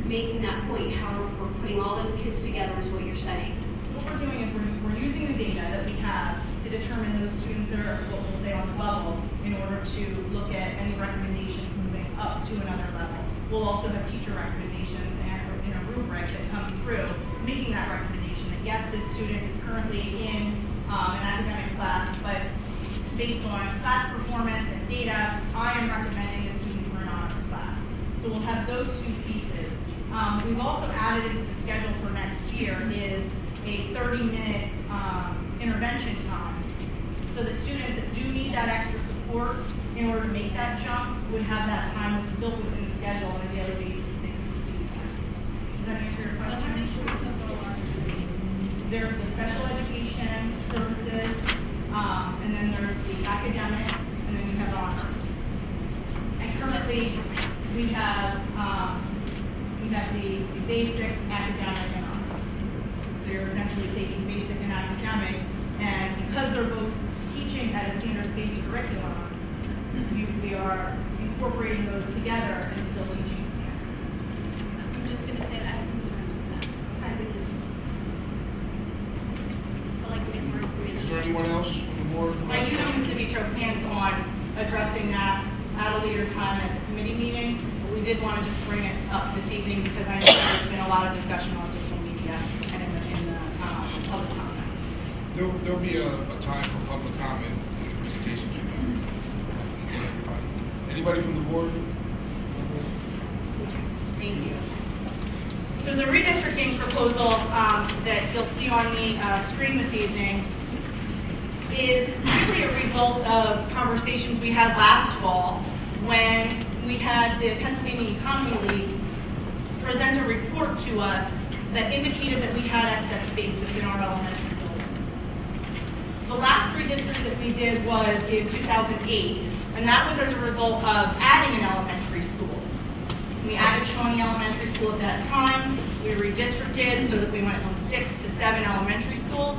making that point. How we're putting all those kids together is what you're saying. what we're doing is we're using the data that we have to determine those students that are what we'll say on the bubble in order to look at any recommendations moving up to another level. We'll also have teacher recommendations and in a rubric that comes through making that recommendation that yes, this student is currently in an academic class, but based on class performance and data, I am recommending this student for an honors class. So we'll have those 2 pieces. We've also added into the schedule for next year is a 30-minute intervention time. So that students that do need that extra support in order to make that jump would have that time built within the schedule on a daily basis. They can receive that. Does that answer your question? There's the special education services, and then there's the academic, and then we have honors. And currently, we have the basic, academic, and honors. So you're essentially taking basic and academic, and because they're both teaching at a standards-based curriculum, we are incorporating those together and still teaching standards. I'm just going to say that I have concerns with that. I feel like we get more information. Is there anyone else? addressing that at a later time at the committee meeting. But we did want to just bring it up this evening because I know there's been a lot of discussion on social media and in the public comment. There'll be a time for public comment in the presentation. Anybody from the board? Thank you. So the redistricting proposal that you'll see on the screen this evening is really a result of conversations we had last fall when we had the Pennsylvania Economy League present a report to us that indicated that we had excess space within our elementary buildings. The last redistrict that we did was in 2008, and that was as a result of adding an elementary school. We added Shawnee Elementary School at that time. We redistricted so that we went from 6 to 7 elementary schools.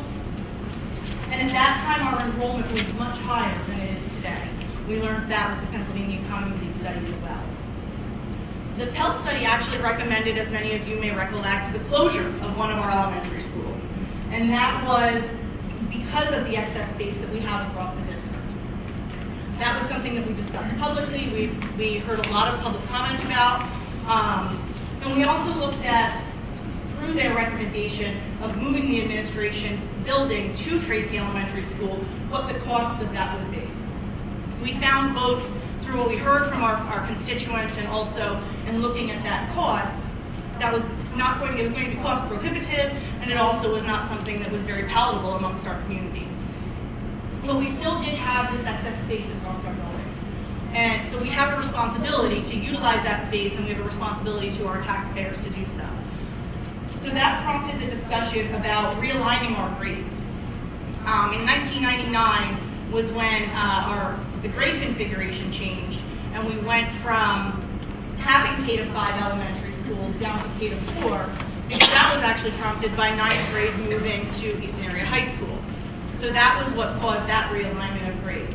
And at that time, our enrollment was much higher than it is today. We learned that with the Pennsylvania Economy League study as well. The Pelt study actually recommended, as many of you may recollect, the closure of one of our elementary schools. And that was because of the excess space that we have across the district. That was something that we discussed publicly. We heard a lot of public comment about. And we also looked at, through their recommendation of moving the administration building to Tracy Elementary School, what the cost of that would be. We found both through what we heard from our constituents and also in looking at that cost, that was it was going to be cost prohibitive, and it also was not something that was very palatable amongst our community. But we still did have this excess space across our building. And so we have a responsibility to utilize that space, and we have a responsibility to our taxpayers to do so. So that prompted the discussion about realigning our grades. In 1999 was when the grade configuration changed, and we went from having K-5 elementary schools down to K-4, because that was actually prompted by 9th grade moving to Easton Area High School. So that was what caused that realignment of grades.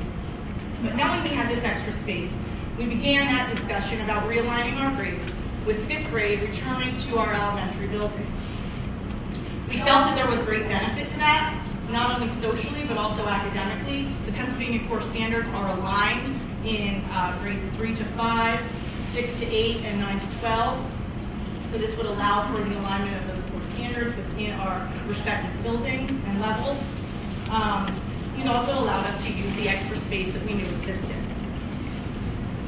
But knowing we had this extra space, we began that discussion about realigning our grades with 5th grade returning to our elementary building. We felt that there was great benefit to that, not only socially but also academically. The Pennsylvania core standards are aligned in grades 3 to 5, 6 to 8, and 9 to 12. So this would allow for the alignment of those core standards within our respective buildings and levels. It also allowed us to use the extra space that we knew existed.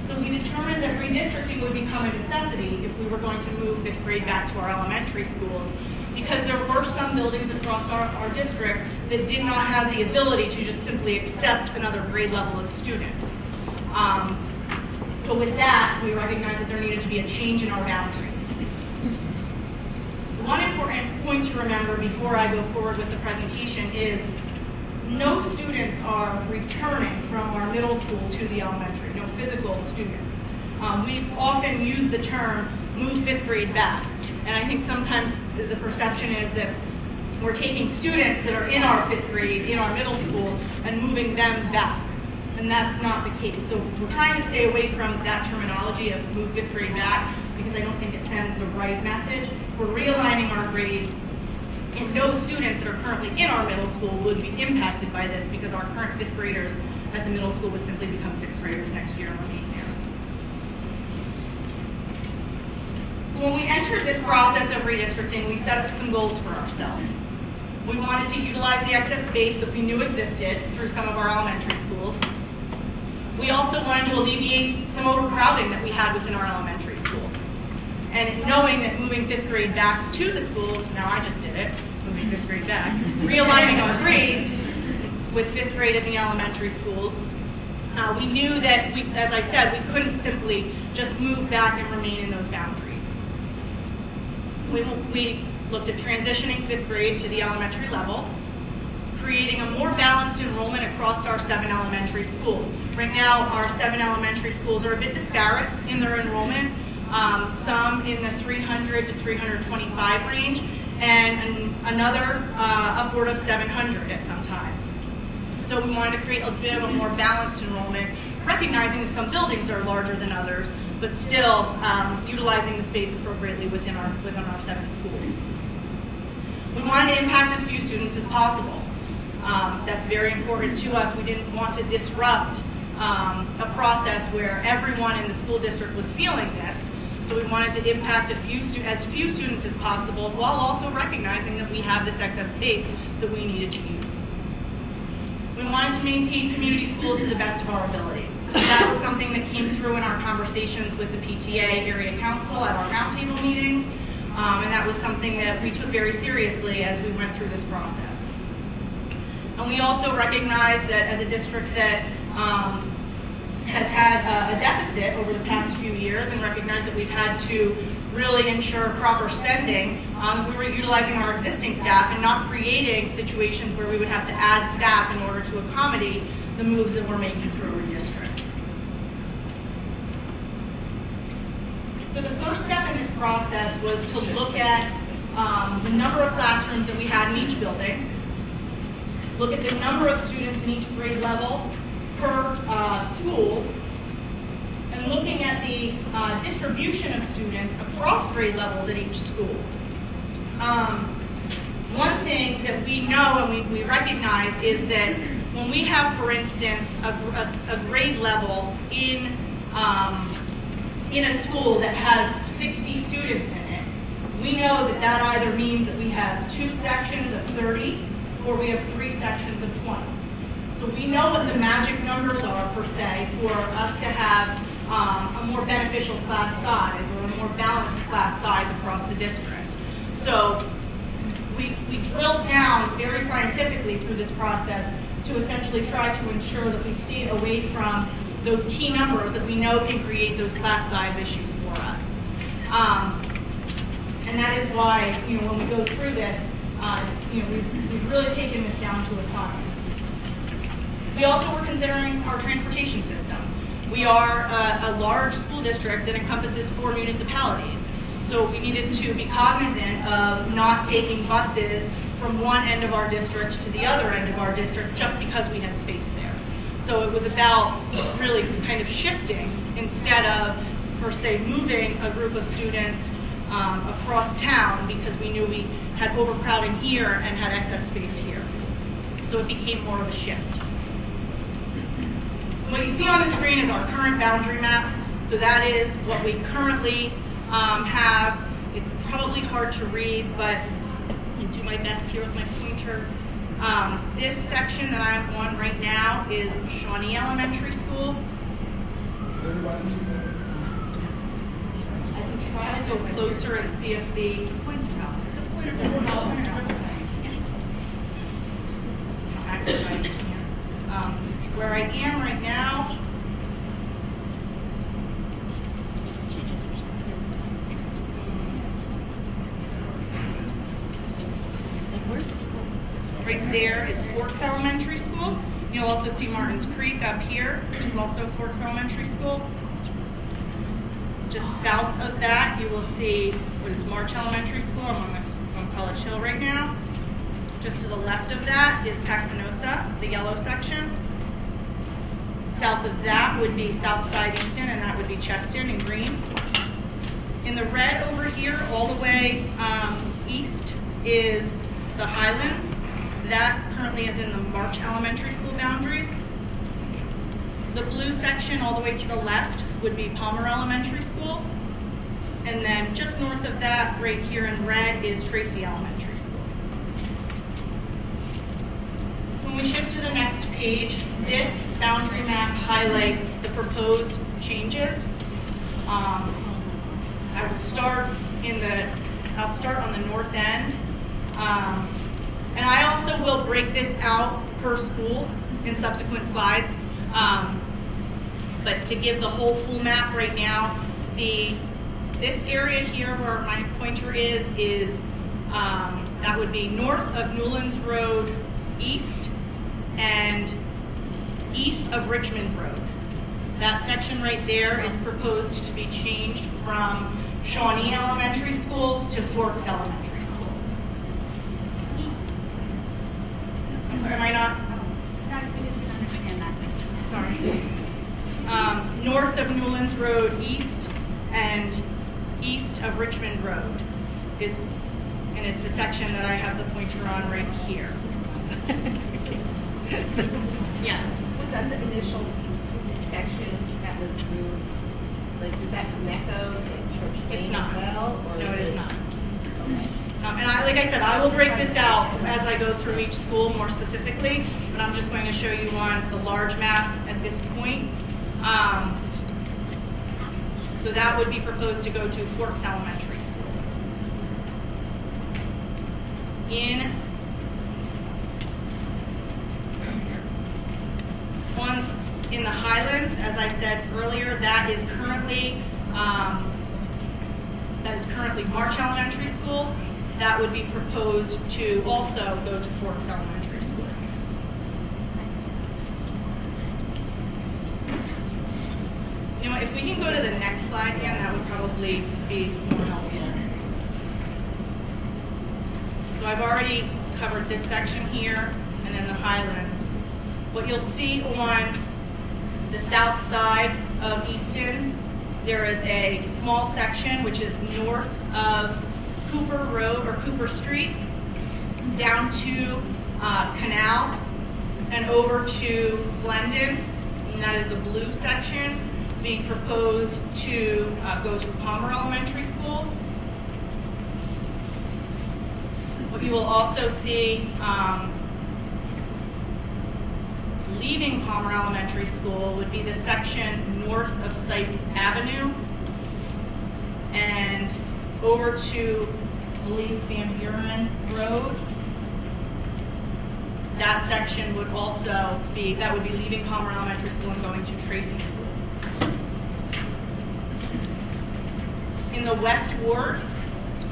So we determined that redistricting would become a necessity if we were going to move 5th grade back to our elementary schools, because there were some buildings across our district that did not have the ability to just simply accept another grade level of students. So with that, we recognized that there needed to be a change in our boundaries. One important point to remember before I go forward with the presentation is no students are returning from our middle school to the elementary, no physical students. We've often used the term move 5th grade back, and I think sometimes the perception is that we're taking students that are in our 5th grade, in our middle school, and moving them back, and that's not the case. So we're trying to stay away from that terminology of move 5th grade back, because I don't think it sends the right message. We're realigning our grades, and no students that are currently in our middle school would be impacted by this, because our current 5th graders at the middle school would simply become 6th graders next year and remain there. So when we entered this process of redistricting, we set up some goals for ourselves. We wanted to utilize the excess space that we knew existed through some of our elementary schools. We also wanted to alleviate some overcrowding that we had within our elementary schools. And knowing that moving 5th grade back to the schools, now I just did it, moving 5th grade back, realigning our grades with 5th grade in the elementary schools, we knew that, as I said, we couldn't simply just move back and remain in those boundaries. We looked at transitioning 5th grade to the elementary level, creating a more balanced enrollment across our 7 elementary schools. Right now, our 7 elementary schools are a bit disparate in their enrollment. Some in the 300 to 325 range, and another upward of 700 at some times. So we wanted to create a bit of a more balanced enrollment, recognizing that some buildings are larger than others, but still utilizing the space appropriately within our 7 schools. We wanted to impact as few students as possible. That's very important to us. We didn't want to disrupt a process where everyone in the school district was feeling this. So we wanted to impact as few students as possible, while also recognizing that we have this excess space that we needed to use. We wanted to maintain community schools to the best of our ability. That was something that came through in our conversations with the PTA area council at our roundtable meetings, and that was something that we took very seriously as we went through this process. And we also recognize that as a district that has had a deficit over the past few years, and recognize that we've had to really ensure proper spending, we were utilizing our existing staff and not creating situations where we would have to add staff in order to accommodate the moves that we're making through our district. So the first step in this process was to look at the number of classrooms that we had in each building, look at the number of students in each grade level per school, and looking at the distribution of students across grade levels at each school. One thing that we know and we recognize is that when we have, for instance, a grade level in a school that has 60 students in it, we know that that either means that we have 2 sections of 30 or we have 3 sections of 20. So we know what the magic numbers are, per se, for us to have a more beneficial class size or a more balanced class size across the district. So we drilled down very scientifically through this process to essentially try to ensure that we stayed away from those key numbers that we know can create those class size issues for us. And that is why, when we go through this, we've really taken this down to a science. We also were considering our transportation system. We are a large school district that encompasses 4 municipalities. So we needed to be cognizant of not taking buses from one end of our district to the other end of our district just because we had space there. So it was about really kind of shifting instead of, per se, moving a group of students across town because we knew we had overcrowding here and had excess space here. So it became more of a shift. What you see on the screen is our current boundary map. So that is what we currently have. It's probably hard to read, but I'll do my best here with my pointer. This section that I'm on right now is Shawnee Elementary School. I can try to go closer and see if the actually I can't. Where I am right now, right there is Forks Elementary School. You'll also see Martins Creek up here, which is also Forks Elementary School. Just south of that, you will see what is March Elementary School. I'm on College Hill right now. Just to the left of that is Paxinosa, the yellow section. South of that would be Southside Easton, and that would be Cheston in green. In the red over here, all the way east, is the Highlands. That currently is in the March Elementary School boundaries. The blue section all the way to the left would be Palmer Elementary School. And then just north of that, right here in red, is Tracy Elementary School. So when we shift to the next page, this boundary map highlights the proposed changes. I'll start on the north end. And I also will break this out per school in subsequent slides. But to give the whole full map right now, this area here where my pointer is that would be north of Newlands Road East and east of Richmond Road. That section right there is proposed to be changed from Shawnee Elementary School to Forks Elementary School. I'm sorry, am I not? I didn't understand that. Sorry. North of Newlands Road East and east of Richmond Road and it's the section that I have the pointer on right here. Yeah. Was that the initial Is that Cameco and Church It's Lane not. as well? Or No, it is not. Okay. Like I said, I will break this out as I go through each school more specifically, but I'm just going to show you on the large map at this point. So that would be proposed to go to Forks Elementary School. In the Highlands, as I said earlier, that is currently March Elementary School. That would be proposed to also go to Forks Elementary School. You know, if we can go to the next slide again, that would probably be more helpful. So I've already covered this section here and then the Highlands. What you'll see on the south side of Easton, there is a small section which is north of Cooper Road or Cooper Street, down to Canal, and over to Glendon, and that is the blue section, being proposed to go to Palmer Elementary School. What you will also see leaving Palmer Elementary School would be the section north of Site Avenue and over to, I believe, Van Buren Road. That section would also be, that would be leaving Palmer Elementary School and going to Tracy School. In the West Ward,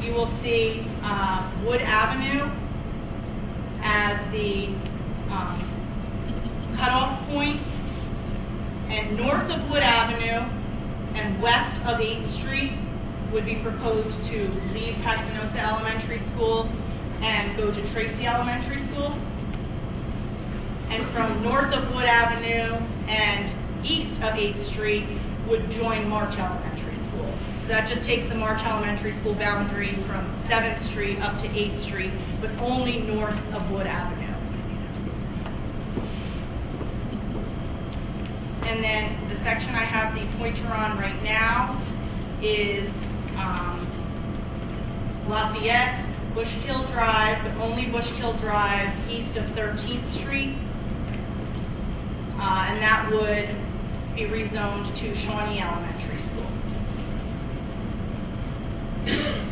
you will see Wood Avenue as the cutoff point, and north of Wood Avenue and west of 8th Street would be proposed to leave Patsinosa Elementary School and go to Tracy Elementary School. And from north of Wood Avenue and east of 8th Street would join March Elementary School. So that just takes the March Elementary School boundary from 7th Street up to 8th Street, but only north of Wood Avenue. And then the section I have the pointer on right now is Lafayette, Bushkill Drive, but only Bushkill Drive east of 13th Street. And that would be rezoned to Shawnee Elementary School.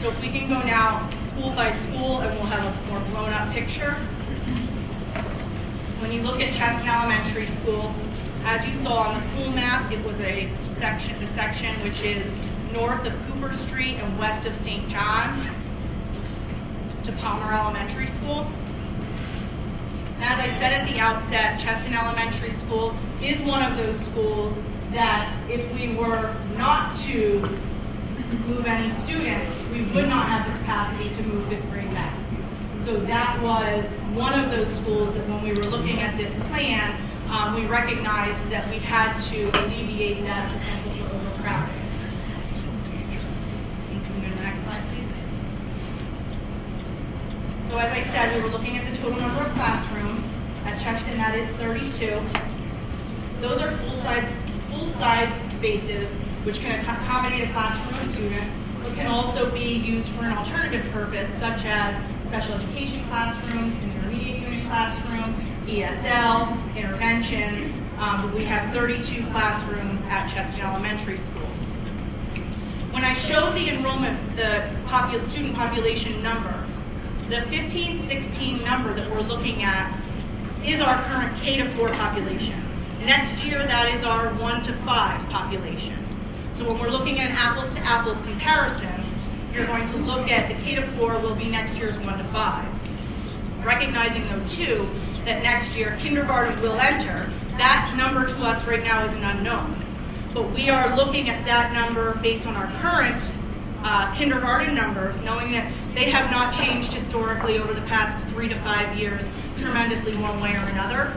So if we can go now school by school and we'll have a more blown up picture. When you look at Cheston Elementary School, as you saw on the full map, it was the section which is north of Cooper Street and west of St. John's to Palmer Elementary School. As I said at the outset, Cheston Elementary School is one of those schools that if we were not to move any students, we would not have the capacity to move fifth grade math. So that was one of those schools that when we were looking at this plan, we recognized that we had to alleviate that potential for overcrowding. Can we go to the next slide, please? So as I said, we were looking at the total number of classrooms. At Cheston, that is 32. Those are full-size spaces, which can accommodate a classroom or student, but can also be used for an alternative purpose, such as special education classroom, intermediate unit classroom, ESL, interventions. We have 32 classrooms at Cheston Elementary School. When I show the enrollment, the student population number, the 15-16 number that we're looking at is our current K-4 population. Next year, that is our 1-5 population. So when we're looking at an apples-to-apples comparison, you're going to look at the K-4 will be next year's 1-5. Recognizing, though, too, that next year kindergarten will enter, that number to us right now is an unknown. But we are looking at that number based on our current kindergarten numbers, knowing that they have not changed historically over the past 3 to 5 years tremendously one way or another.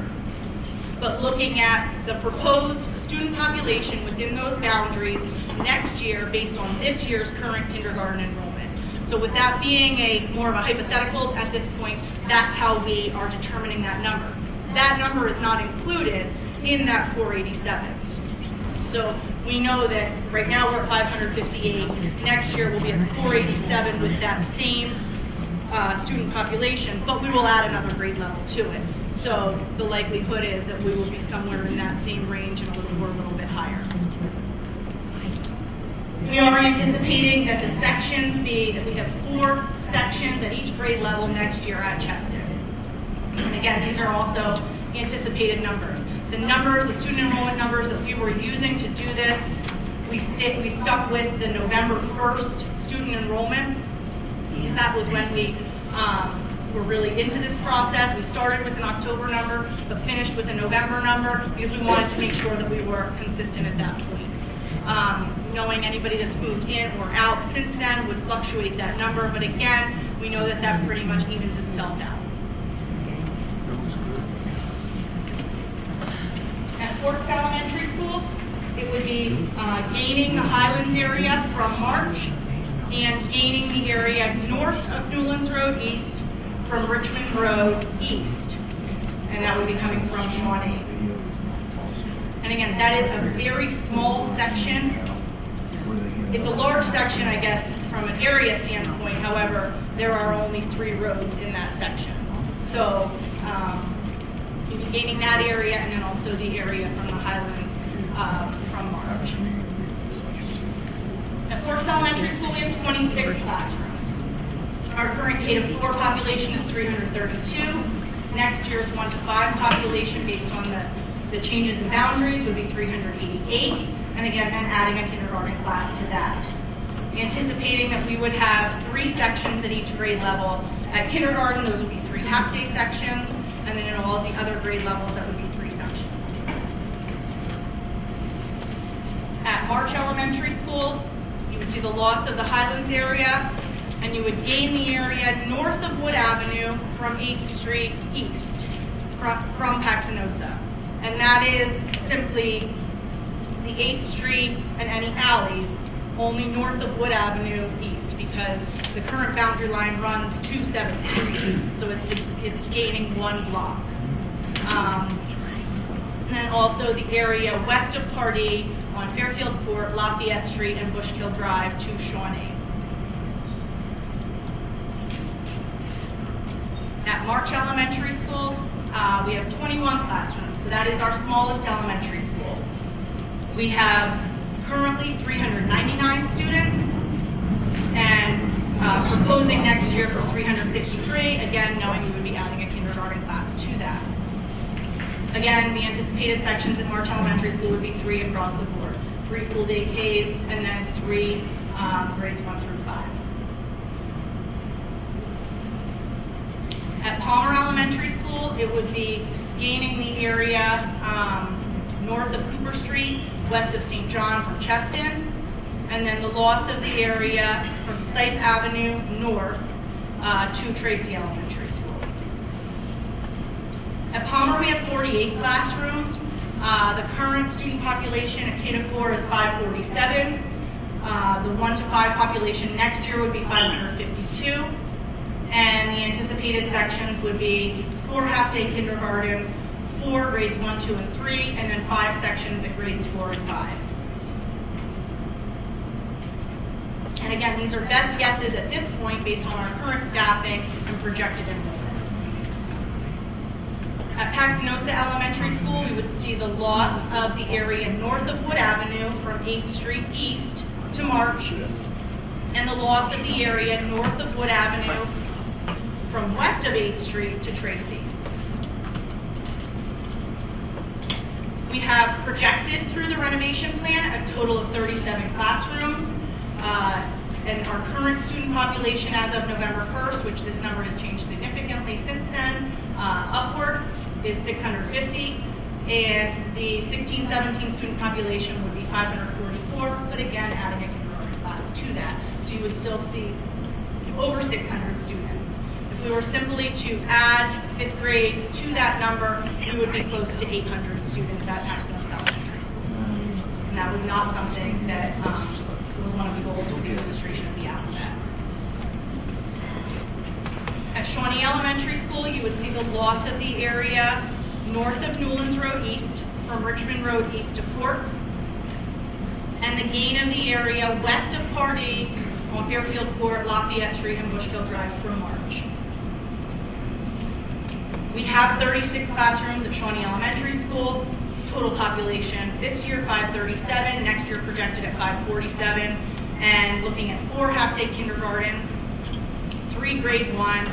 But looking at the proposed student population within those boundaries next year based on this year's current kindergarten enrollment. So with that being a more of a hypothetical at this point, that's how we are determining that number. That number is not included in that 487. So we know that right now we're at 558. Next year we'll be at 487 with that same student population, but we will add another grade level to it. So the likelihood is that we will be somewhere in that same range and a little bit higher. We are anticipating that the sections that we have 4 sections at each grade level next year at Cheston. And again, these are also anticipated numbers. The student enrollment numbers that we were using to do this, we stuck with the November 1st student enrollment, because that was when we were really into this process. We started with an October number, but finished with a November number, because we wanted to make sure that we were consistent at that point. Knowing anybody that's moved in or out since then would fluctuate that number, but again, we know that that pretty much evens itself out. At Forks Elementary School, it would be gaining the Highlands area from March and gaining the area north of Newlands Road East from Richmond Road East. And that would be coming from Shawnee. And again, that is a very small section. It's a large section, I guess, from an area standpoint. However, there are only 3 roads in that section. So you'll be gaining that area and then also the area from the Highlands from March. At Forks Elementary School, we have 26 classrooms. Our current K-4 population is 332. Next year's 1-5 population, based on the changes in boundaries, would be 388. And again, then adding a kindergarten class to that. Anticipating that we would have 3 sections at each grade level. At kindergarten, those would be 3 half-day sections, and then in all of the other grade levels, that would be 3 sections. At March Elementary School, you would see the loss of the Highlands area, and you would gain the area north of Wood Avenue from 8th Street east, from Paxinosa. And that is simply the 8th Street and any alleys only north of Wood Avenue east, because the current boundary line runs to 7th Street, so it's gaining 1 block. And then also the area west of Pardee on Fairfield Court, Lafayette Street, and Bushkill Drive to Shawnee. At March Elementary School, we have 21 classrooms, so that is our smallest elementary school. We have currently 399 students, and proposing next year for 363, again, knowing we would be adding a kindergarten class to that. Again, the anticipated sections at March Elementary School would be 3 across the board. 3 full-day Ks, and then 3 grades 1 through 5. At Palmer Elementary School, it would be gaining the area north of Cooper Street, west of St. John from Cheston, and then the loss of the area from Stipe Avenue north to Tracy Elementary School. At Palmer, we have 48 classrooms. The current student population at K-4 is 547. The 1-5 population next year would be 552. And the anticipated sections would be 4 half-day kindergartens, 4 grades 1, 2, and 3, and then 5 sections at grades 4 and 5. And again, these are best guesses at this point based on our current staffing and projected enrollments. At Paxinosa Elementary School, we would see the loss of the area north of Wood Avenue from 8th Street east to March, and the loss of the area north of Wood Avenue from west of 8th Street to Tracy. We have projected through the renovation plan a total of 37 classrooms, and our current student population as of November 1st, which this number has changed significantly since then, upward, is 650, and the 16-17 student population would be 544, but again, adding a kindergarten class to that. So you would still see over 600 students. If we were simply to add 5th grade to that number, we would be close to 800 students at Paxinosa Elementary School. And that was not something that was one of the goals of the administration of the outset. At Shawnee Elementary School, you would see the loss of the area north of Newlands Road East from Richmond Road East to Forks, the gain of the area west of Part E on Fairfield Court, Lafayette Street, and Bushkill Drive for March. We have 36 classrooms at Shawnee Elementary School. Total population this year 537, next year projected at 547, and looking at 4 half-day kindergartens, 3 grade 1,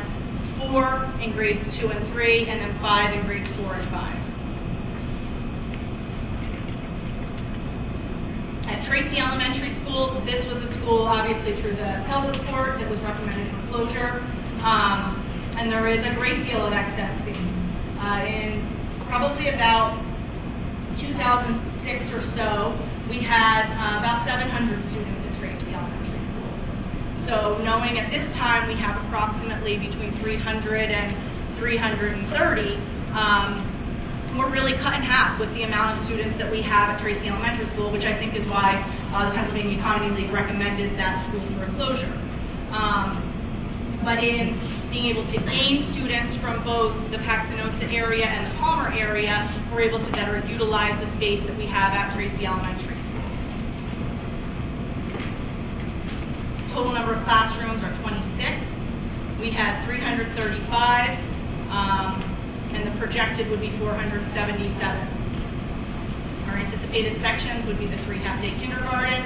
4 in grades 2 and 3, and then 5 in grades 4 and 5. At Tracy Elementary School, this was the school, obviously through the health report, that was recommended for closure, and there is a great deal of excess space. In probably about 2006 or so, we had about 700 students at Tracy Elementary School. So knowing at this time we have approximately between 300 and 330, we're really cut in half with the amount of students that we have at Tracy Elementary School, which I think is why the Pennsylvania Economy League recommended that school for closure. But in being able to gain students from both the Paxenosa area and the Palmer area, we're able to better utilize the space that we have at Tracy Elementary School. Total number of classrooms are 26. We had 335, and the projected would be 477. Our anticipated sections would be the 3 half-day kindergarten,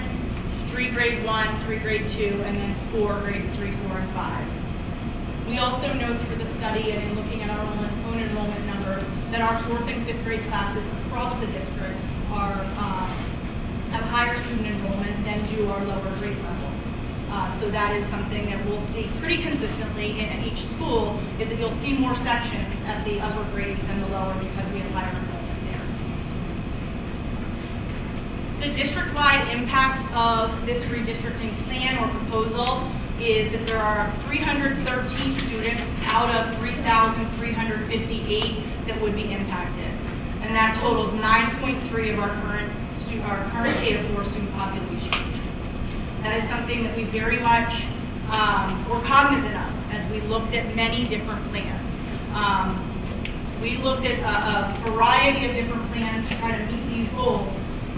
3 grade 1, 3 grade 2, and then 4 grades 3, 4, and 5. We also know through the study and in looking at our own enrollment numbers that our 4th and 5th grade classes across the district have higher student enrollment than do our lower grade levels. So that is something that we'll see pretty consistently in each school, is that you'll see more sections at the upper grades than the lower because we have higher enrollment there. The district-wide impact of this redistricting plan or proposal is that there are 313 students out of 3,358 that would be impacted. And that totals 9.3 of our current K-4 student population. That is something that we very much were cognizant of as we looked at many different plans. We looked at a variety of different plans to try to meet these goals.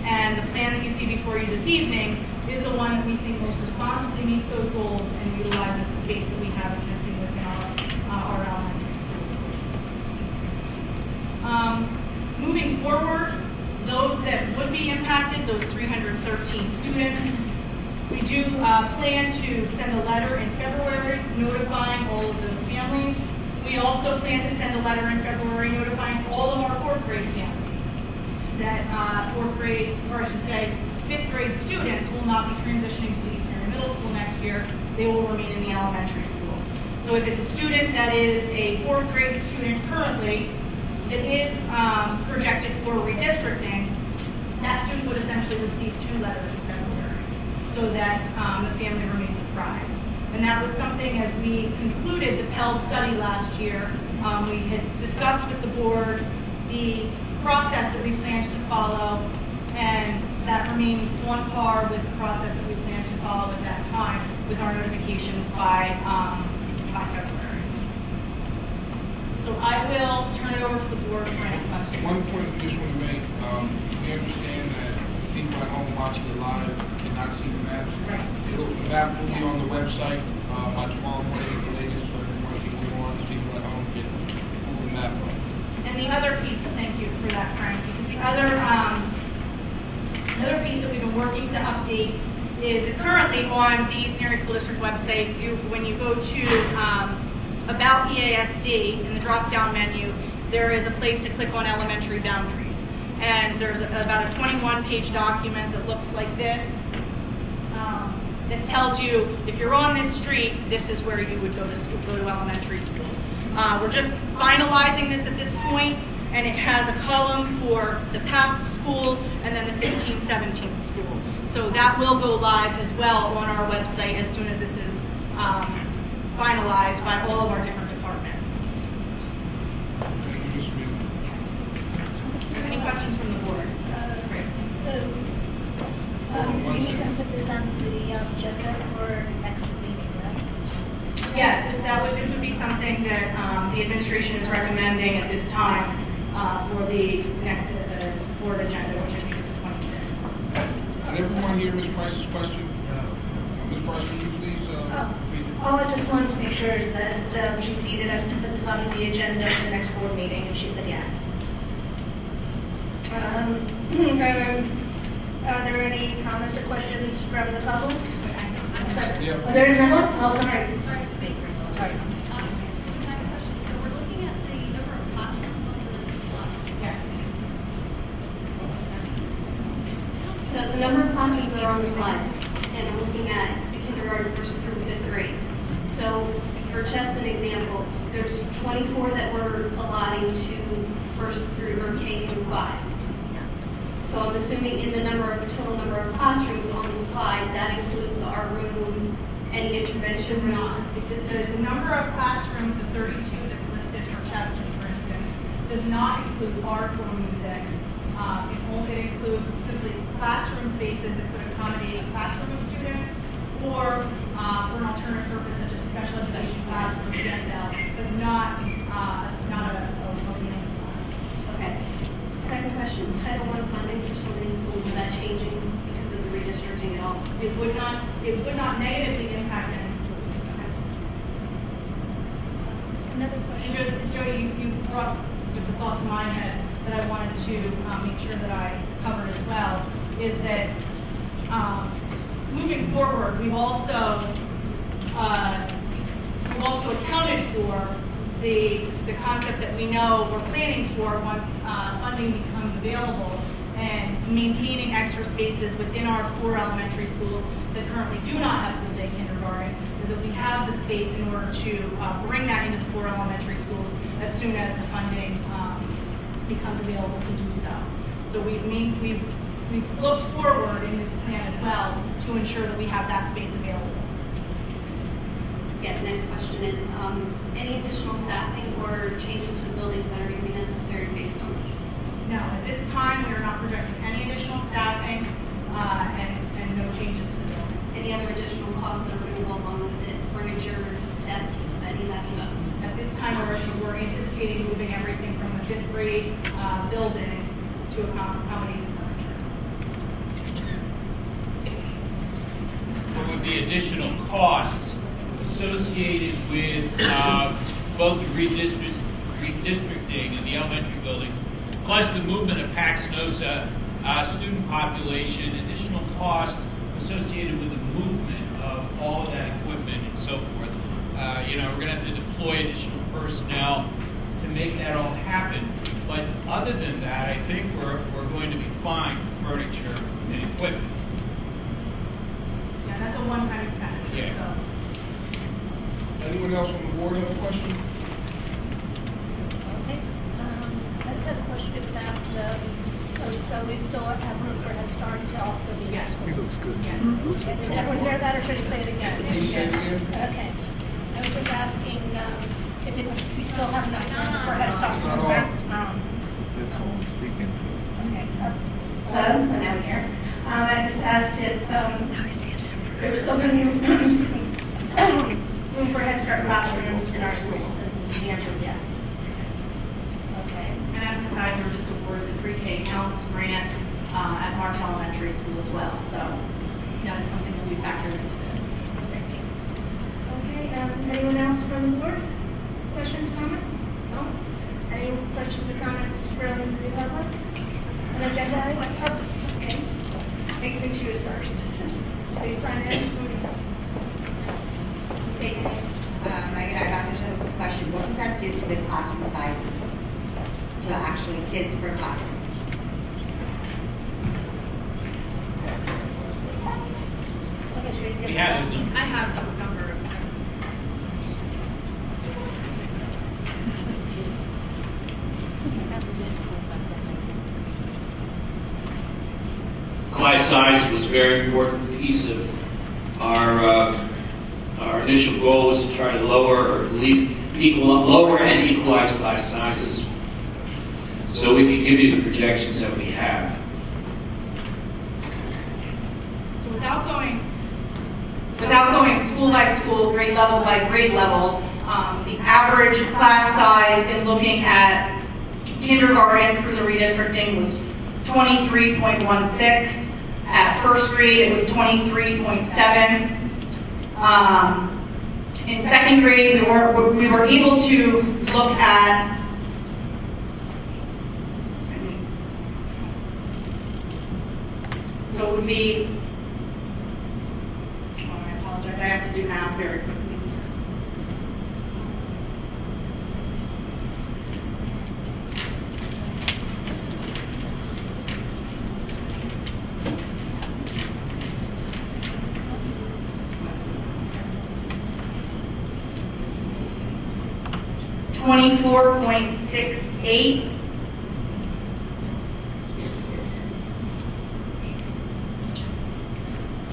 And the plan that you see before you this evening is the one that we think most responsibly meets those goals and utilizes the space that we have existing within our elementary schools. Moving forward, those that would be impacted, those 313 students, we do plan to send a letter in February notifying all of those families. We also plan to send a letter in February notifying all of our 4th grade families that 4th grade, or I should say 5th grade students will not be transitioning to the East Area Middle School next year. They will remain in the elementary school. So if it's a student that is a 4th grade student currently that is projected for redistricting, that student would essentially receive 2 letters in February so that the family remains apprised. And that was something, as we concluded the Pell study last year, we had discussed with the board the process that we planned to follow, and that remains on par with the process that we planned to follow at that time with our notifications by February. So I will turn it over to the board for any questions. One point we just want to make, we understand that people at home watching it live cannot see the maps. Right. The map will be on the website by tomorrow morning at the latest, so everyone can go on, the people at home can pull the map up. And the other piece, thank you for that, Frank, because the other piece that we've been working to update is that currently on the Eastern Area School District website, when you go to About EASD in the drop-down menu, there is a place to click on elementary boundaries. And there's about a 21-page document that looks like this that tells you if you're on this street, this is where you would go to school, go to elementary school. We're just finalizing this at this point, and it has a column for the past school and then the 16-17 school. So that will go live as well on our website as soon as this is finalized by all of our different departments. Any questions from the board? So, do we need to put this on the agenda for next meeting? Yes, this would be something that the administration is recommending at this time for the next board agenda, which I think is the 26th. And Did everyone hear Ms. Price's question? Ms. Price, can you please, repeat it? Oh, I just wanted to make sure that she needed us to put this on the agenda for the next board meeting, and she said yes. Are there any comments or questions from the public? Yeah. Oh, there is no one? Oh, sorry. Sorry. Sorry. I have a question. So we're looking at the number of classrooms on the slide. Yes. So the number of classrooms that are on the slides, and I'm looking at the kindergarten first through fifth grade. So for just an example, there's 24 that we're allotting to first through or K through 5. So I'm assuming in the total number of classrooms on the slide, that includes our room, any intervention rooms. The number of classrooms, the 32 that's listed for Chester, for instance, does not include art or music. It includes simply classroom spaces that could accommodate a classroom of students or for an alternative purpose such as special education classroom, DSL, but not a voting class. Okay. Second question, Title I funding for some of these schools, is that changing because of the redistricting at all? It would not negatively impact any schools. Another question. And Joey, you brought just a thought to my head that I wanted to make sure that I covered as well, is that moving forward, we've also accounted for the concept that we know we're planning for once funding becomes available, and maintaining extra spaces within our 4 elementary schools that currently do not have full-day kindergarten, is that we have the space in order to bring that into the 4 elementary schools as soon as the funding becomes available to do so. So we've looked forward in this plan as well to ensure that we have that space available. Yeah, the next question is, any additional staffing or changes to the buildings that are going to be necessary based on this? No, at this time, we are not projecting any additional staffing and no changes to the building. Any other additional costs that are going to go along with it, furniture, desks, any of that stuff? At this time, we're anticipating moving everything from the 5th grade building to accommodate the furniture. There would be additional costs associated with both the redistricting in the elementary buildings, plus the movement of Paxnosa student population, additional costs associated with the movement of all of that equipment and so forth. We're going to have to deploy additional personnel to make that all happen. But other than that, I think we're going to be fine with furniture and equipment. Yeah, that's a one-time expense. Yeah. So. Anyone else on the board have a question? Okay. I just had a question about, so we still have room for Head Start to also be. Yes. He looks good. Yes. Okay. Did everyone hear that, or should I say it again? Can you say it again? Okay. I was just asking if we still have enough room for Head Start. Not all. That's all I'm speaking to. Okay. Hello, I'm out here. I just asked if there was still going to be room for Head Start classrooms in our schools, and the answer is yes. Okay. And as an aside, we were just awarded the pre-K counts grant at March Elementary School as well. So that is something that we factored into this. Okay, anyone else from the board? Questions, comments? No? Any questions or comments from the public? An agenda item? Okay. Make them choose first. Please sign in. I got just a question. What does that do to the classroom sizes? To actually kids per classroom? We have those numbers. I have those numbers. Class size was a very important piece of our initial goal was to try to lower or at least lower and equalize class sizes so we can give you the projections that we have. So without going school by school, grade level by grade level, the average class size in looking at kindergarten through the redistricting was 23.16, At first grade, it was 23.7. In second grade, we were able to look at so it would be, oh, I apologize, I have to do math very quickly. $24.68.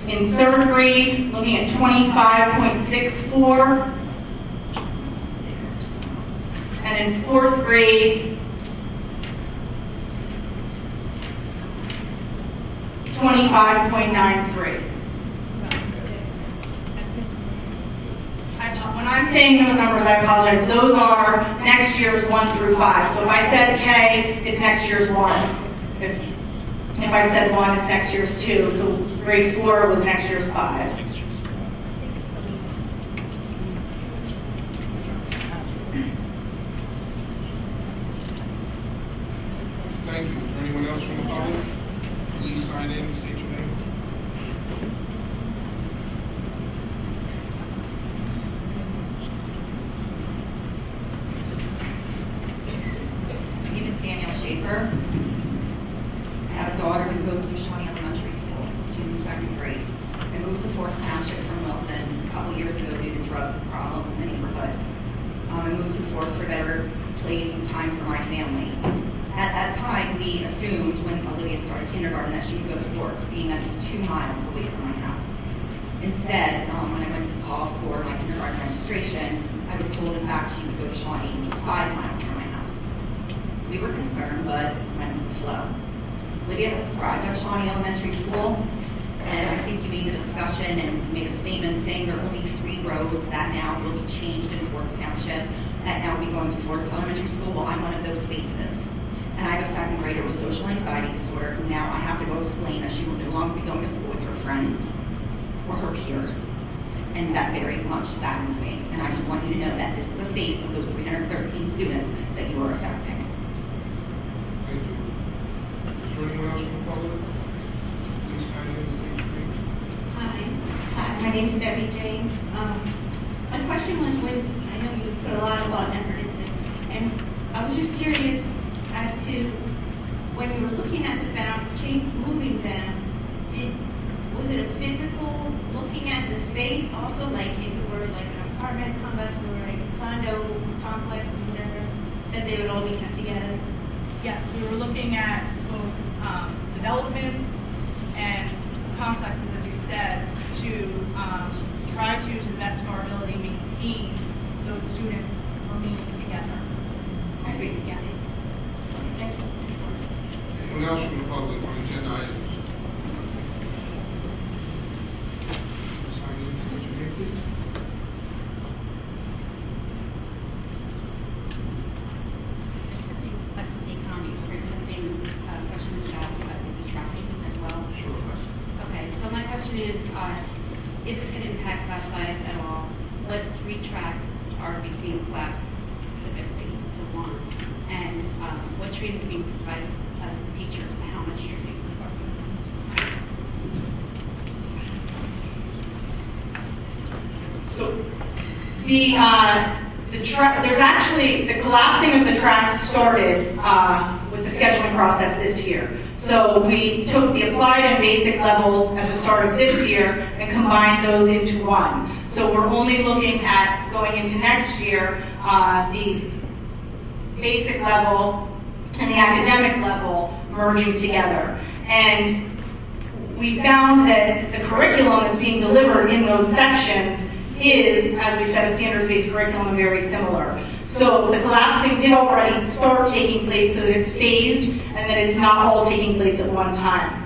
In third grade, looking at 25.64. And in fourth grade, 25.93. When I'm saying those numbers, I apologize. Those are next year's 1 through 5. So if I said K, it's next year's 1. If I said 1, it's next year's 2. So grade 4 was next year's 5. Thank you. Is there anyone else from the public? Please sign in and state your name. My name is Danielle Schaefer. I have a daughter who goes to Shawnee Elementary School. She's in second grade. I moved to Fourth Township from Wilson a couple years ago due to drug problems in the neighborhood. I moved to Fourth for better place and time for my family. At that time, we assumed when Olivia started kindergarten that she would go to Fourth, being that it's 2 miles away from my house. Instead, when I went to call for my kindergarten registration, I was told in fact she would go to Shawnee 5 miles from my house. We were concerned, but went with the flow. Lydia has thrived at Shawnee Elementary School, and I think you made a discussion and made a statement saying there are only 3 roads that now will be changed in Fourth Township, that now will be going to Fourth Elementary School. Well, I'm one of those spaces. And I have a second grader with social anxiety disorder who now I have to go explain that she will no longer be going to school with her friends or her peers. And that very much saddens me. And I just want you to know that this is a face of those 313 students that you are affecting. Thank you. Is there anyone else from the public? Please sign in and state your name. Hi, my name is Debbie James. My question was when, I know you put a lot of thought and effort into this, and I was just curious as to when you were looking at the moving them, was it a physical looking at the space also, like if it were like an apartment complex or a condo complex or whatever, that they would all be kept together? Yes, we were looking at both developments and complexes, as you said, to try to the best of our ability, maintain those students remaining together. I agree. Yes. Anyone else from the public on agenda items? Sign in and state your name, please. Okay, so my question is, if this can impact class size at all, what 3 tracks are being classed specifically to 1? And what training is being provided as teachers and how much you're being provided? So there's actually, the collapsing of the tracks started with the scheduling process this year. So we took the applied and basic levels at the start of this year and combined those into 1. So we're only looking at going into next year, the basic level and the academic level merging together. And we found that the curriculum that's being delivered in those sections is, as we said, a standards-based curriculum and very similar. So the collapsing did already start taking place so that it's phased and that it's not all taking place at one time.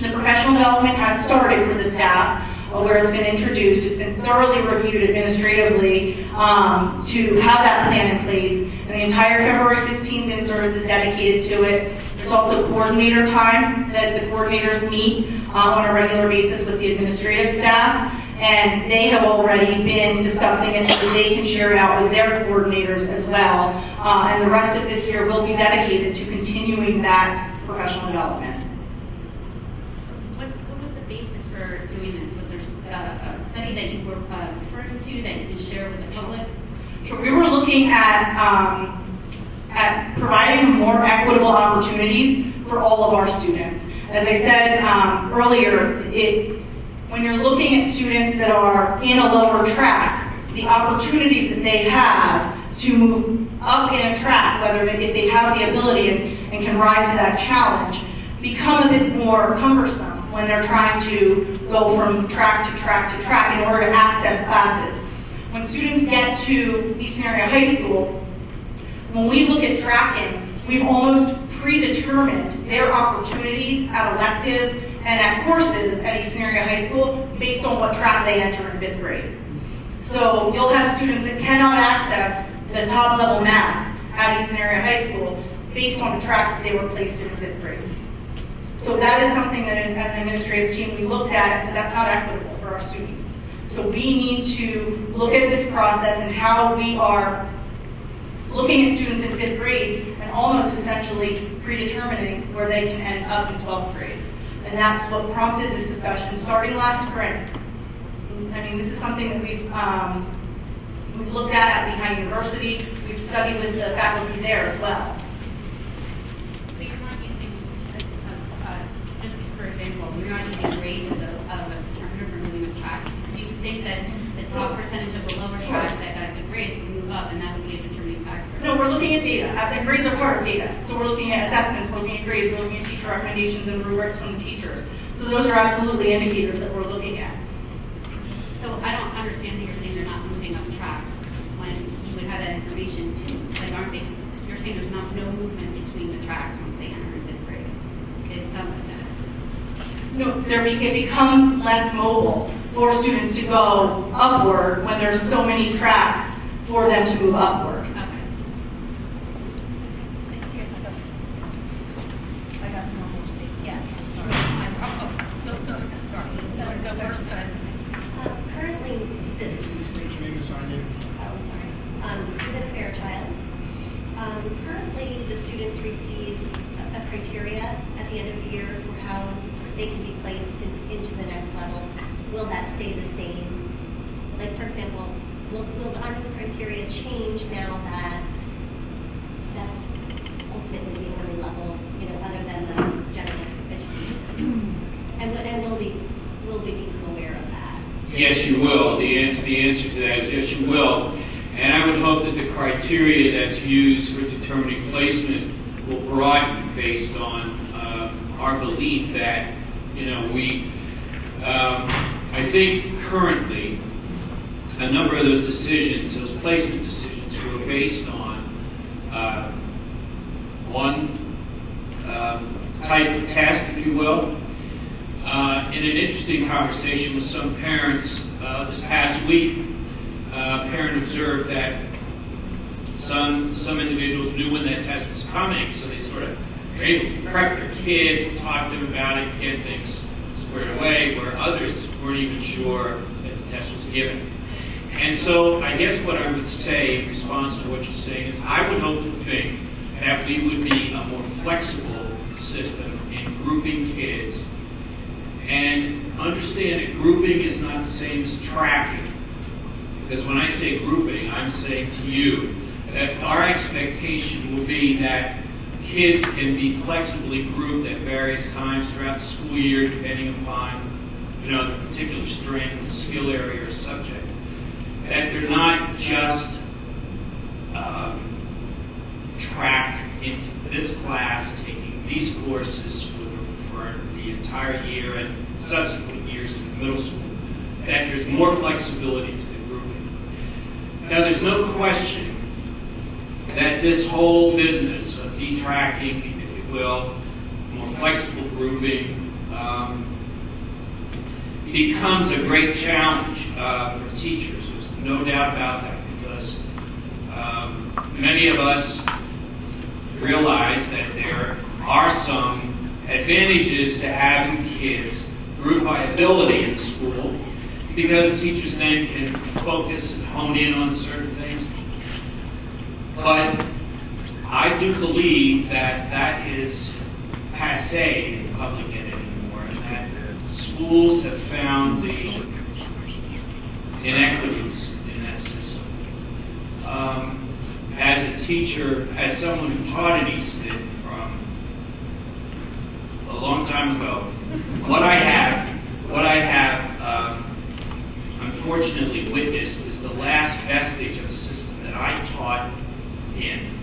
The professional development has started for the staff, where it's been introduced. It's been thoroughly reviewed administratively to have that plan in place. And the entire February 16th in-service is dedicated to it. There's also coordinator time that the coordinators meet on a regular basis with the administrative staff, and they have already been discussing it so that they can share it out with their coordinators as well. And the rest of this year will be dedicated to continuing that professional development. What was the basis for doing this? Was there a study that you were referring to that you could share with the public? So we were looking at providing more equitable opportunities for all of our students. As I said earlier, when you're looking at students that are in a lower track, the opportunities that they have to move up in a track, whether if they have the ability and can rise to that challenge, become a bit more cumbersome when they're trying to go from track to track to track in order to access classes. When students get to Eastern Area High School, when we look at tracking, we've almost predetermined their opportunities at electives and at courses at Eastern Area High School based on what track they enter in 5th grade. So you'll have students that cannot access the top level math at Eastern Area High School based on the track that they were placed in 5th grade. So that is something that as an administrative team we looked at and said that's not equitable for our students. So we need to look at this process and how we are looking at students in 5th grade and almost essentially predetermining where they can end up in 12th grade. And that's what prompted this discussion starting last spring. I mean, this is something that we've looked at Lehigh University. We've studied with the faculty there as well. So you're not using, just for example, you're not using grades as a determiner for moving the tracks. Do you think that the top percentage of the lower tracks that got good grades would move up, and that would be a determining factor? No, we're looking at data. And grades are part of data. So we're looking at assessments, we're looking at grades, we're looking at teacher recommendations and rubrics from the teachers. So those are absolutely indicators that we're looking at. So I don't understand that you're saying they're not moving up tracks when you would have that information too. Like, aren't they? You're saying there's no movement between the tracks once they enter in 5th grade. It sounds like that. No, it becomes less mobile for students to go upward when there's so many tracks for them to move upward. Okay. I got one more statement. Yes. Sorry. Sorry. Go first. Currently, Student Fairchild. Currently, the students receive a criteria at the end of the year for how they can be placed into the next level. Will that stay the same? Like, for example, will the honors criteria change now that that's ultimately the only level, other than the general education? And will we become aware of that? Yes, you will. The answer to that is yes, you will. And I would hope that the criteria that's used for determining placement will broaden based on our belief that, I think currently a number of those decisions, those placement decisions, were based on one type of test, if you will. In an interesting conversation with some parents this past week, a parent observed that some individuals knew when that test was coming, so they sort of were able to prep their kids and talk to them about it and get things squared away, where others weren't even sure that the test was given. And so I guess what I would say in response to what you're saying is I would hope to think that we would be a more flexible system in grouping kids and understand that grouping is not the same as tracking. Because when I say grouping, I'm saying to you that our expectation will be that kids can be flexibly grouped at various times throughout the school year depending upon the particular strength, the skill area, or subject. That they're not just tracked into this class, taking these courses for the entire year and subsequent years in middle school. That there's more flexibility to the grouping. Now, there's no question that this whole business of detracking, if you will, more flexible grouping, becomes a great challenge for teachers. There's no doubt about that, because many of us realize that there are some advantages to having kids group viability in the school, because teachers then can focus and hone in on certain things. But I do believe that that is passé in public ed anymore, and that schools have found the inequities in that system. As a teacher, as someone who taught at Easton from a long time ago, what I have unfortunately witnessed is the last vestige of a system that I taught in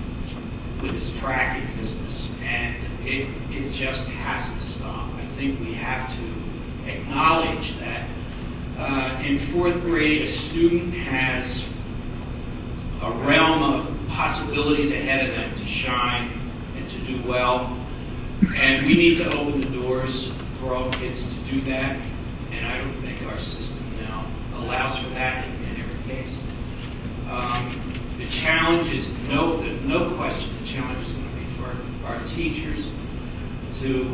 with this tracking business, and it just has to stop. I think we have to acknowledge that in 4th grade a student has a realm of possibilities ahead of them to shine and to do well, and we need to open the doors for all kids to do that, and I don't think our system now allows for that in every case. The challenge is, no question, the challenge is going to be for our teachers to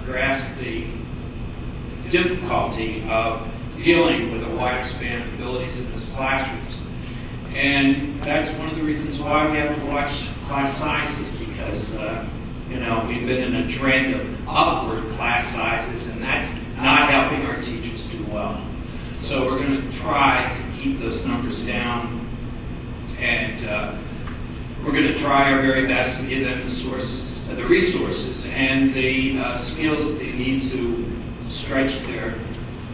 grasp the difficulty of dealing with a wider span of abilities in those classrooms. And that's one of the reasons why we have to watch class sizes, because we've been in a trend of upward class sizes, and that's not helping our teachers do well. So we're going to try to keep those numbers down, and we're going to try our very best to give them the resources and the skills that they need to stretch their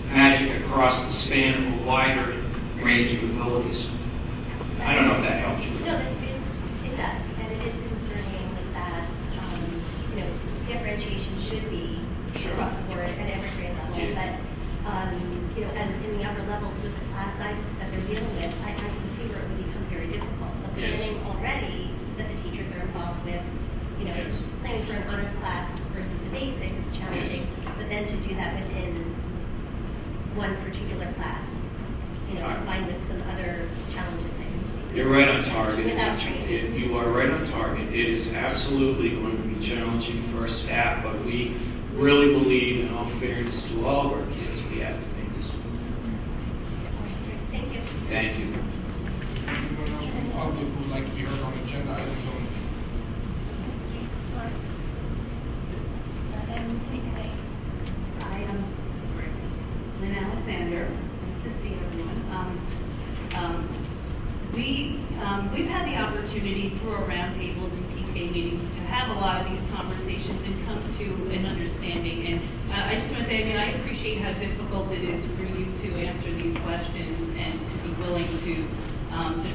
magic across the span of a wider range of abilities. I don't know if that helps you. No, it does, and it is concerning that differentiation should be across the board at every grade level. Yeah. But and in the upper levels with the class sizes that they're dealing with, I can see where it would become very difficult. The planning already that the teachers are involved with, planning for an honors class versus the basic is challenging. Yes. But then to do that within one particular class, combined with some other challenges. You're right on target. Without training. You are right on target. It is absolutely going to be challenging for our staff, but we really believe, in all fairness to all of our kids, we have to make this work. Thank you. Thank you. Anyone else from the public who would like to be heard on agenda items only? I am Lynn Alexander. Nice to see everyone. We've had the opportunity through our roundtables and PTA meetings to have a lot of these conversations and come to an understanding. And I just want to say, I appreciate how difficult it is for you to answer these questions and to be willing to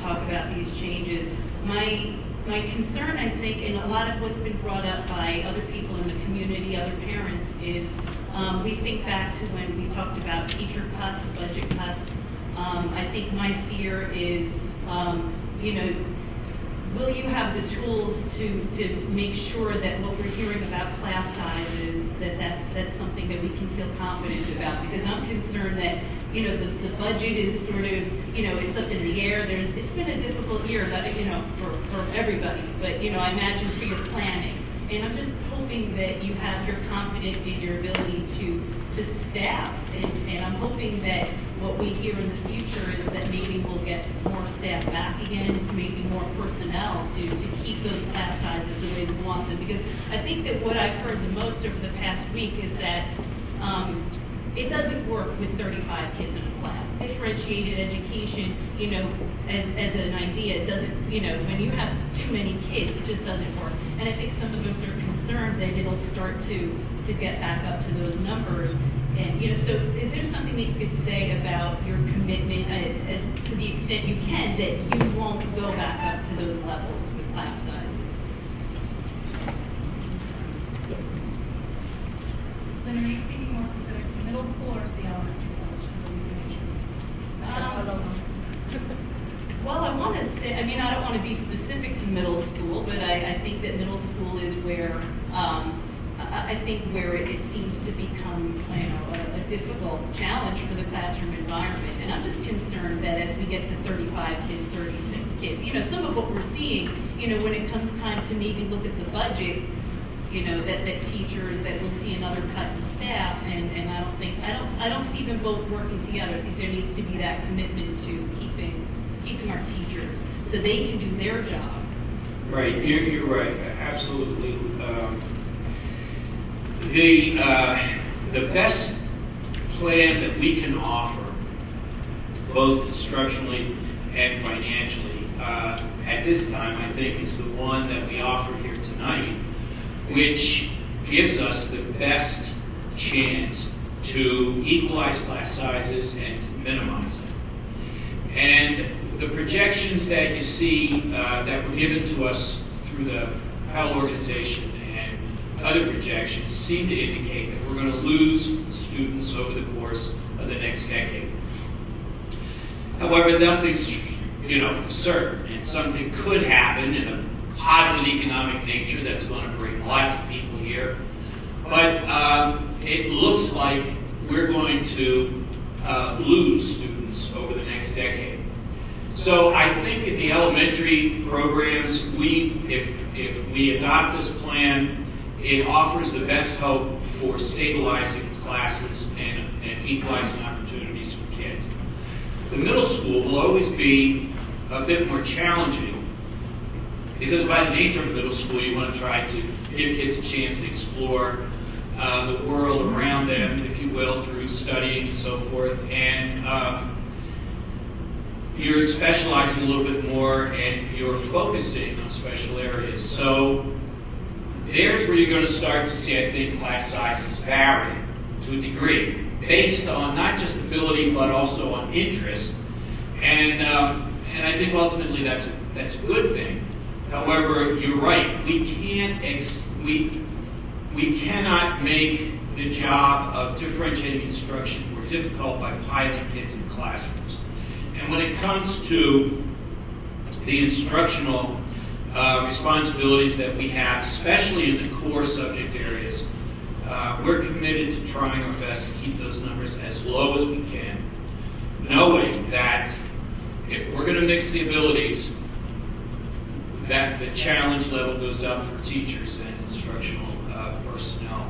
talk about these changes. My concern, I think, and a lot of what's been brought up by other people in the community, other parents, is we think back to when we talked about teacher cuts, budget cuts. I think my fear is, will you have the tools to make sure that what we're hearing about class sizes, that's something that we can feel confident about? Because I'm concerned that, the budget is sort of, it's up in the air. It's been a difficult year, for everybody. But, I imagine for your planning. And I'm just hoping that you're confident in your ability to staff. And I'm hoping that what we hear in the future is that maybe we'll get more staff back again, maybe more personnel to keep those class sizes the way we want them. Because I think that what I've heard the most over the past week is that it doesn't work with 35 kids in a class. Differentiated education, as an idea, it doesn't, when you have too many kids, it just doesn't work. And I think some of us are concerned that it'll start to get back up to those numbers. And, so is there something that you could say about your commitment, as to the extent you can, that you won't go back up to those levels with class sizes? Then are you speaking more specific to the middle school or to the elementary level? Well, I want to say, I don't want to be specific to middle school, but I think that middle school is where, I think where it seems to become, a difficult challenge for the classroom environment. And I'm just concerned that as we get to 35 kids, 36 kids, some of what we're seeing, when it comes time to maybe look at the budget, that teachers, that we'll see another cut in staff, and I don't see them both working together. I think there needs to be that commitment to keeping our teachers so they can do their job. Right, you're right, absolutely. The best plan that we can offer, both instructionally and financially, at this time, I think, is the one that we offer here tonight, which gives us the best chance to equalize class sizes and to minimize them. And the projections that you see that were given to us through the Pell organization and other projections seem to indicate that we're going to lose students over the course of the next decade. However, nothing's certain, and something could happen in a positive economic nature that's going to bring lots of people here. But it looks like we're going to lose students over the next decade. So I think in the elementary programs, if we adopt this plan, it offers the best hope for stabilizing classes and equalizing opportunities for kids. The middle school will always be a bit more challenging because by the nature of middle school, you want to try to give kids a chance to explore the world around them, if you will, through studying and so forth. And you're specializing a little bit more and you're focusing on special areas. So there's where you're going to start to see, I think, class sizes vary to a degree, based on not just ability but also on interest. And I think ultimately that's a good thing. However, you're right. We cannot make the job of differentiating instruction more difficult by piling kids in classrooms. And when it comes to the instructional responsibilities that we have, especially in the core subject areas, we're committed to trying our best to keep those numbers as low as we can, knowing that if we're going to mix the abilities, that the challenge level goes up for teachers and instructional personnel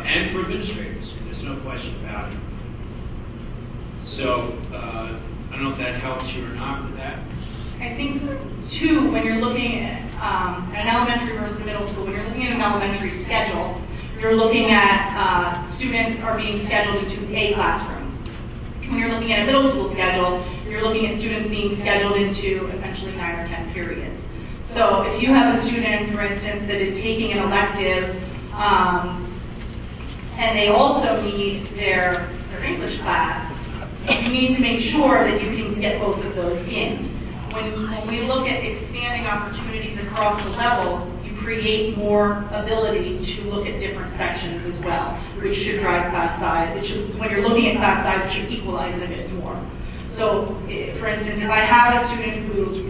and for administrators. There's no question about it. So I don't know if that helps you or not with that. I think, too, when you're looking at an elementary versus a middle school, when you're looking at an elementary schedule, you're looking at students are being scheduled into a classroom. When you're looking at a middle school schedule, you're looking at students being scheduled into essentially 9 or 10 periods. So if you have a student, for instance, that is taking an elective and they also need their English class, you need to make sure that you can get both of those in. When we look at expanding opportunities across the levels, you create more ability to look at different sections as well, which should drive class size. When you're looking at class size, it should equalize it a bit more. So, for instance, if I have a student who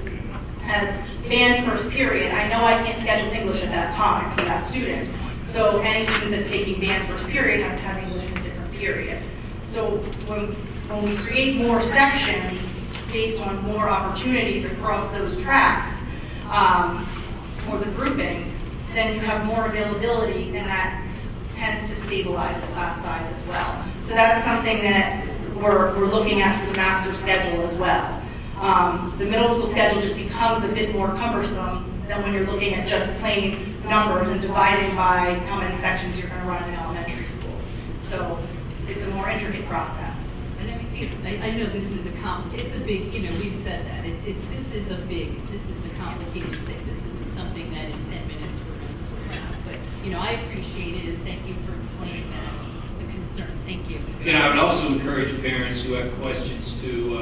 has band first period, I know I can't schedule English at that time for that student. So any student that's taking band first period has to have English in a different period. So when we create more sections based on more opportunities across those tracks, or the groupings, then you have more availability, and that tends to stabilize the class size as well. So that's something that we're looking at through the master schedule as well. The middle school schedule just becomes a bit more cumbersome than when you're looking at just plain numbers and dividing by how many sections you're going to run in elementary school. So it's a more intricate process. I know this is it's a big, we've said that. This is a complicated thing. This isn't something that in 10 minutes we're going to sort out. But, I appreciate it, and thank you for explaining that, the concern. Thank you. I would also encourage parents who have questions to,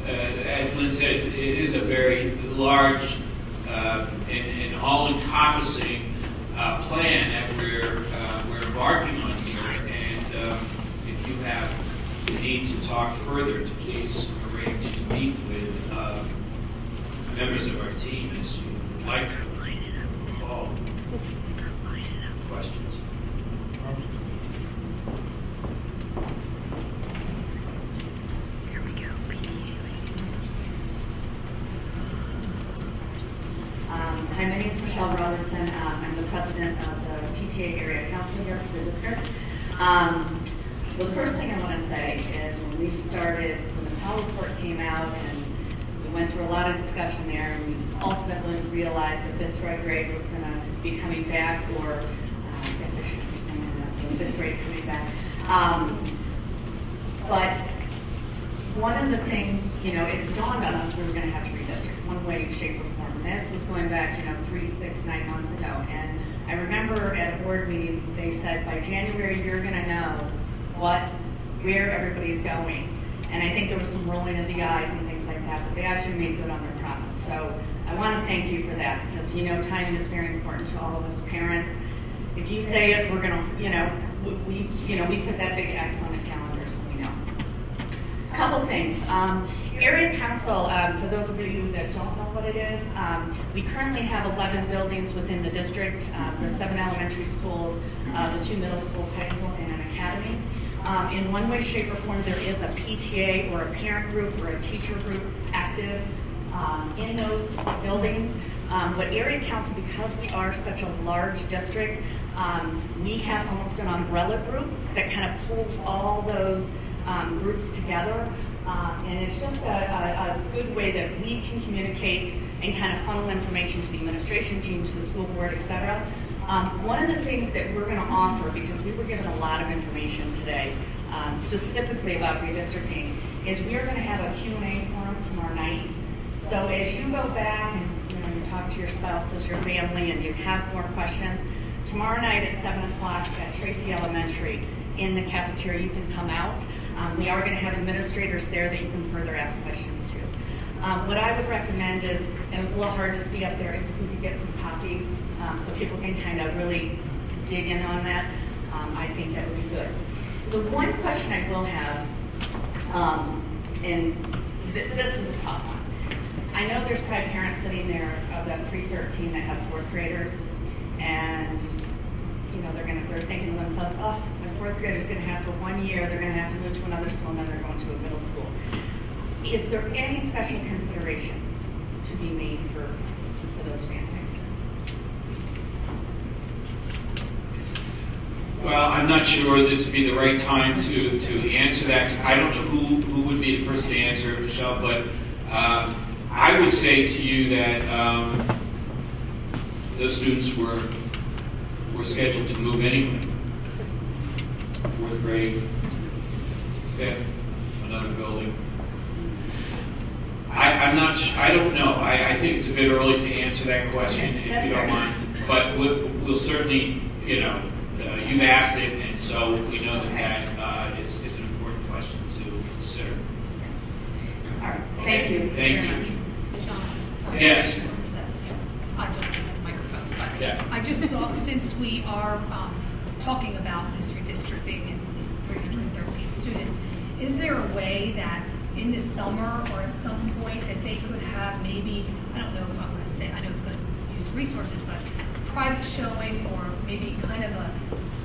as Lynn said, it is a very large and all-encompassing plan that we're embarking on here. And if you have the need to talk further, to please arrange to meet with members of our team as you would like to call questions. Hi, my name is Michelle Robertson. I'm the president of the PTA area council here for the district. Well, the first thing I want to say is when the Powell report came out, and we went through a lot of discussion there, and we ultimately realized that fifth grade was going to be coming back, or fifth grade coming back. But one of the things, it dawned on us we were going to have to redistrict one way, shape, or form. And this was going back, 3, 6, 9 months ago. And I remember at a board meeting, they said, by January, you're going to know where everybody's going. And I think there was some rolling of the eyes and things like that, but they actually made good on their promise. So I want to thank you for that, because timing is very important to all of us parents. If you say it, we're going to, we put that big X on the calendar, so we know. A couple things. Area Council, for those of you that don't know what it is, we currently have 11 buildings within the district, the 7 elementary schools, the 2 middle schools, high school, and an academy. In one way, shape, or form, there is a PTA or a parent group or a teacher group active in those buildings. But Area Council, because we are such a large district, we have almost an umbrella group that kind of pulls all those groups together. And it's just a good way that we can communicate and kind of funnel information to the administration team, to the school board, etc. One of the things that we're going to offer, because we were given a lot of information today, specifically about redistricting, is we're going to have a Q&A forum tomorrow night. So as you go back and you talk to your spouses, your family, and you have more questions, tomorrow night at 7 o'clock at Tracy Elementary in the cafeteria, you can come out. We are going to have administrators there that you can further ask questions to. What I would recommend is, and it was a little hard to see up there, is if we could get some copies so people can kind of really dig in on that. I think that would be good. The one question I will have, and this is a tough one. I know there's probably parents sitting there of that 313 that have 4th graders, and they're thinking to themselves, oh, my 4th grader's going to have for 1 year, they're going to have to move to another school, and then they're going to a middle school. Is there any special consideration to be made for those families? Well, I'm not sure this would be the right time to answer that. I don't know who would be the first to answer, Michelle, but I would say to you that those students were scheduled to move anyway. 4th grade, 5th, another building. I don't know. I think it's a bit early to answer that question, if you don't mind. But we'll certainly, you've asked it, and so we know that is an important question to consider. All right. Thank you. Thank you. Yes. I don't have a microphone, but Yeah. I just thought, since we are talking about this redistricting and these 313 students, is there a way that in the summer or at some point that they could have maybe, I don't know if I'm going to say, I know it's going to use resources, but private showing or maybe kind of a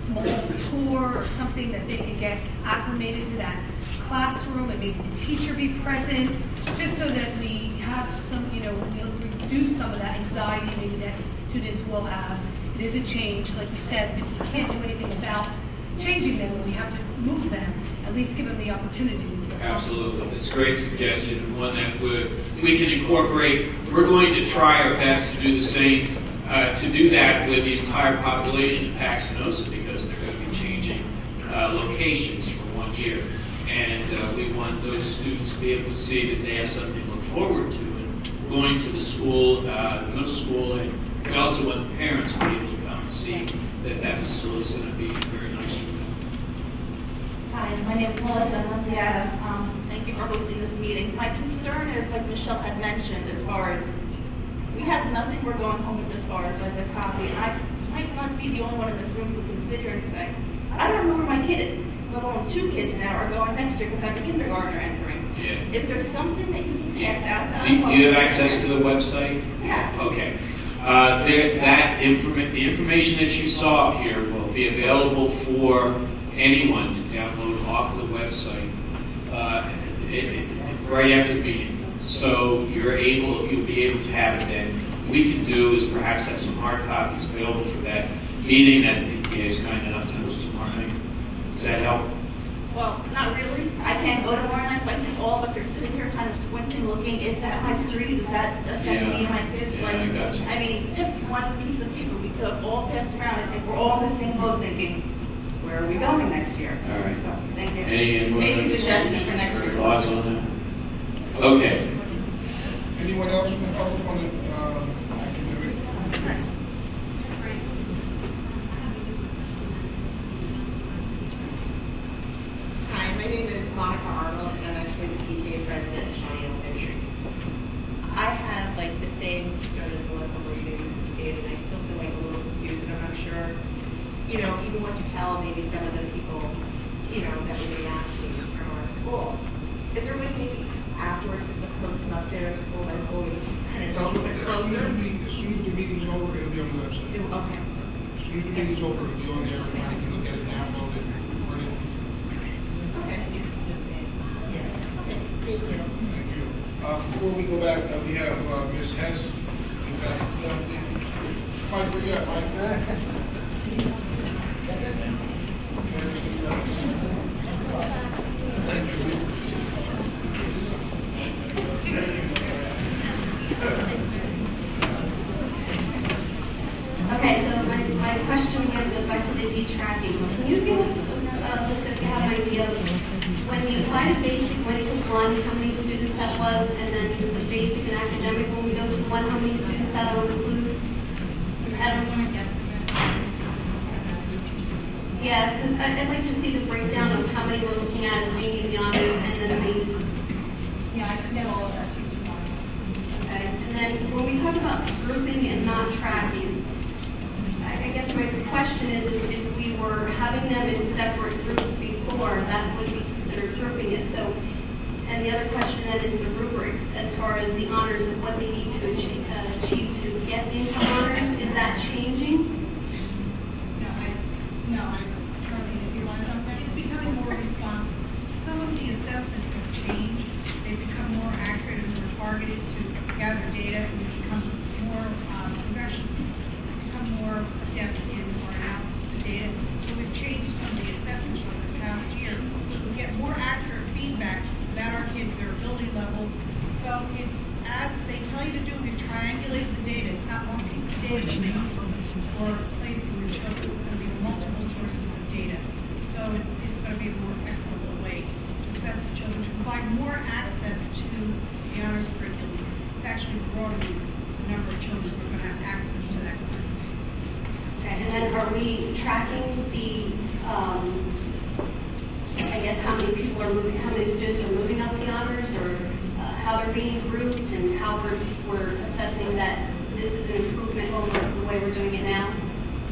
small tour or something that they can get acclimated to that classroom and maybe the teacher be present, just so that we have some, we'll reduce some of that anxiety maybe that students will have. It is a change, like we said, but we can't do anything about changing them when we have to move them, at least give them the opportunity. Absolutely. It's a great suggestion, and one that we can incorporate. We're going to try our best to do the same, to do that with the entire population of Paxinosa, because they're going to be changing locations for 1 year. And we want those students to be able to see that they have something to look forward to. And going to the school, middle school, and we also want the parents to be able to come and see that facility is going to be very nice for them. Hi, my name is Melissa Montiata. Thank you for hosting this meeting. My concern is, like Michelle had mentioned, as far as we have nothing we're going home with as far as like a copy. I might not be the only one in this room who can sit here and say, I don't know where my kid, let alone 2 kids now, are going next year because I have a kindergartner entering. Yeah. Is there something that you can pass out to us? Do you have access to the website? Yes. Okay. The information that you saw up here will be available for anyone to download off the website right after the meeting. So you'll be able to have it then. What we can do is perhaps have some hard copies available for that. meeting that the PTA is kind enough to host tomorrow night. Does that help? Well, not really. I can't go tomorrow night, but I think all of us are sitting here kind of squinting, looking, is that my street? Is that me and my kids? Yeah, I got you. I mean, just one piece of paper we could have all passed around. I think we're all in the same boat thinking, where are we going next year? All right. So, thank you. Any suggestions for next year? thoughts on that? Okay. Anyone else from the public on the academic? Hi, my name is Monica Arnold, and I'm actually the PTA president at Shawnee Elementary. I have like the same concern as Melissa where you didn't see it, and I still feel like a little confused, and I'm not sure, you know, even what to tell maybe some of the people, you know, that we may ask from our school. Is there a way maybe afterwards just to post them up there school by school, we can just kind of go a little bit closer? As soon as the meeting's over, it'll be on the website. Okay. As soon as the meeting's over, it'll be on there, everybody can look at it, download it, run it. Okay. Okay, thank you. Thank you. Before we go back, we have Ms. Hess. Mike, where you at, Mike? Thank you. Okay, so my question again goes back to the tracking. Can you give us, just if you have an idea of when you applied basic, when you took one, how many students that was, and then the basic and academic, when we go to one, how many students that will include? Yeah, because I'd like to see the breakdown of how many we're looking at as being in the honors and then the Yeah, I can get all of that. Okay, and then when we talk about grouping and not tracking, I guess my question is if we were having them in separate groups before, that would be considered grouping it. So, and the other question then is the rubrics as far as the honors and what they need to achieve to get into honors. Is that changing? Charlene, if you want to jump in, it's becoming more responsive. Some of the assessments have changed. They've become more accurate and more targeted to gather data and become more more adept in our analysis of data. So we've changed some of the assessments over the past year so that we get more accurate feedback about our kids, their ability levels. So it's as they tell you to do, we've triangulated the data. It's not one piece of data that we use for placing the children. It's going to be multiple sources of data. So it's going to be a more equitable way to assess the children, to provide more access to the honors curriculum. It's actually broadening the number of children who are going to have access to that curriculum. Okay, and then are we tracking the, I guess, how many people are moving, how many students are moving up the honors, or how they're being grouped, and how we're assessing that this is an improvement over the way we're doing it now?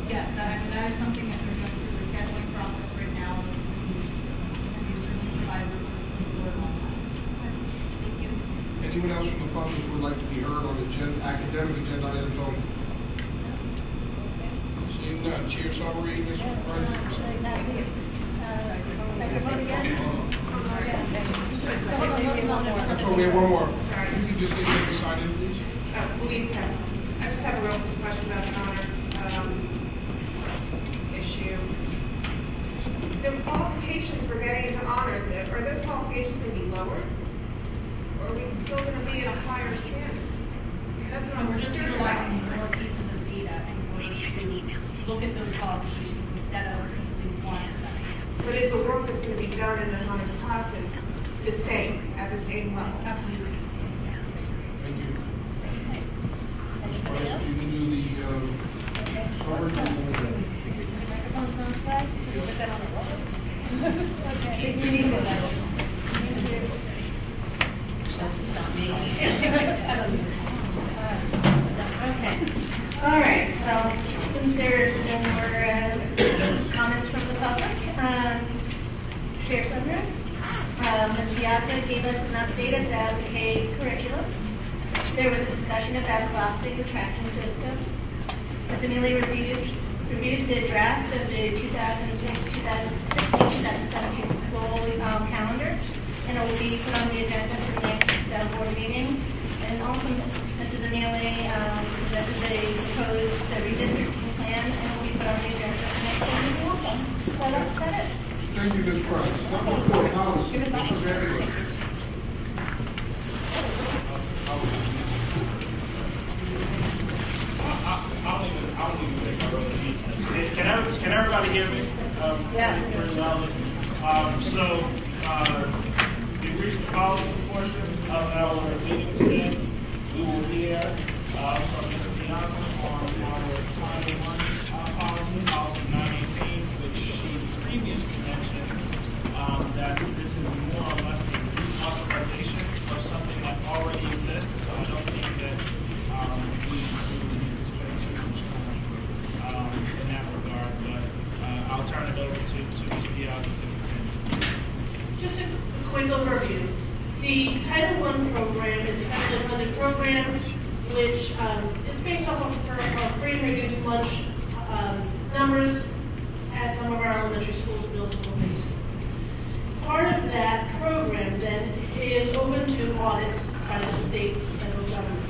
Yes, that is something that we're going through the scheduling process right now. And we certainly provide support on that. Thank you. Anyone else from the public who would like to be heard on the academic agenda items only? Seeing none, chair summary, Mr. President. That's all, we have one more. You can just take a sign in, please. Louise, I just have a real quick question about the honors issue. The qualifications for getting into honors, are those qualifications going to be lower? Or are we still going to be at a higher standard? That's what We're I'm just concerned about. utilizing more pieces of data and we're look at those qualifications instead of simply one. But is the work that's going to be done in the honors classes the same, at the same level? Absolutely. Thank you. Mr. President, you can do the summary. Okay. All right. Well, since there's no more comments from the public, Chair Sumner, Ms. Piazza gave us an update of the Advocate curriculum. There was a discussion about collapsing the tracking system. Ms. Amelia reviewed the draft of the 2016-2017 school calendar, and it will be put on the agenda for the next board meeting. And also, Mrs. Amelia presented a proposed redistricting plan, and it will be put I'll be there for the next one. That's it. Thank you, Ms. Price. Number 4, policy. Mr. Vanderbilt. I'll leave it. Can everybody hear me? Yes. We've reached the policy portion of our meeting today. We will hear from Mr. Piazza on our Title I policy, policy 918, which she previously mentioned that this is more or less a reauthorization of something that already exists. So I don't think that we need to spend too much time in that regard. But I'll turn it over to Mr. Piazza to continue. Just a quick overview. The Title I program is a federally funded program which is based off of free and reduced lunch numbers at some of our elementary schools, middle school, high school. Part of that program then is open to audit by the state and federal government.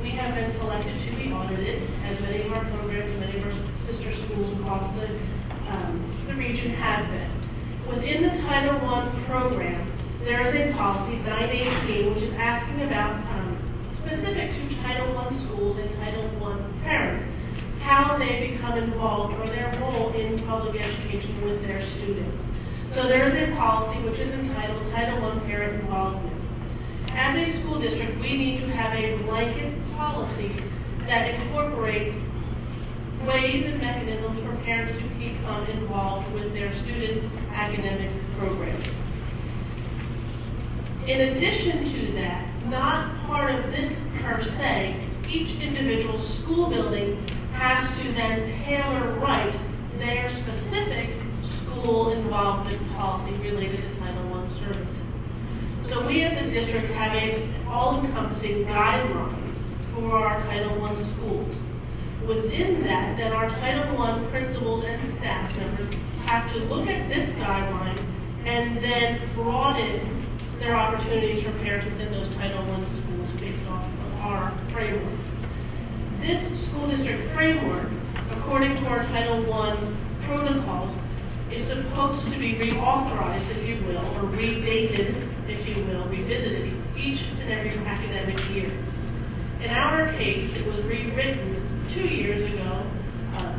We have been selected to be audited, as many of our programs, many of our sister schools across the region have been. Within the Title I program, there is a policy, 918, which is asking about, specific to Title I schools and Title I parents, how they become involved or their role in public education with their students. So there is a policy which is entitled Title I Parent Involvement. As a school district, we need to have a blanket policy that incorporates ways and mechanisms for parents to become involved with their students' academic programs. In addition to that, not part of this per se, each individual school building has to then tailor right their specific school involvement policy related to Title I services. So we as a district have an all-encompassing guideline for our Title I schools. Within that, then our Title I principals and staff members have to look at this guideline and then broaden their opportunities for parents within those Title I schools based off of our framework. This school district framework, according to our Title I protocols, is supposed to be reauthorized, if you will, or redated, if you will, revisited each and every academic year. In our case, it was rewritten 2 years ago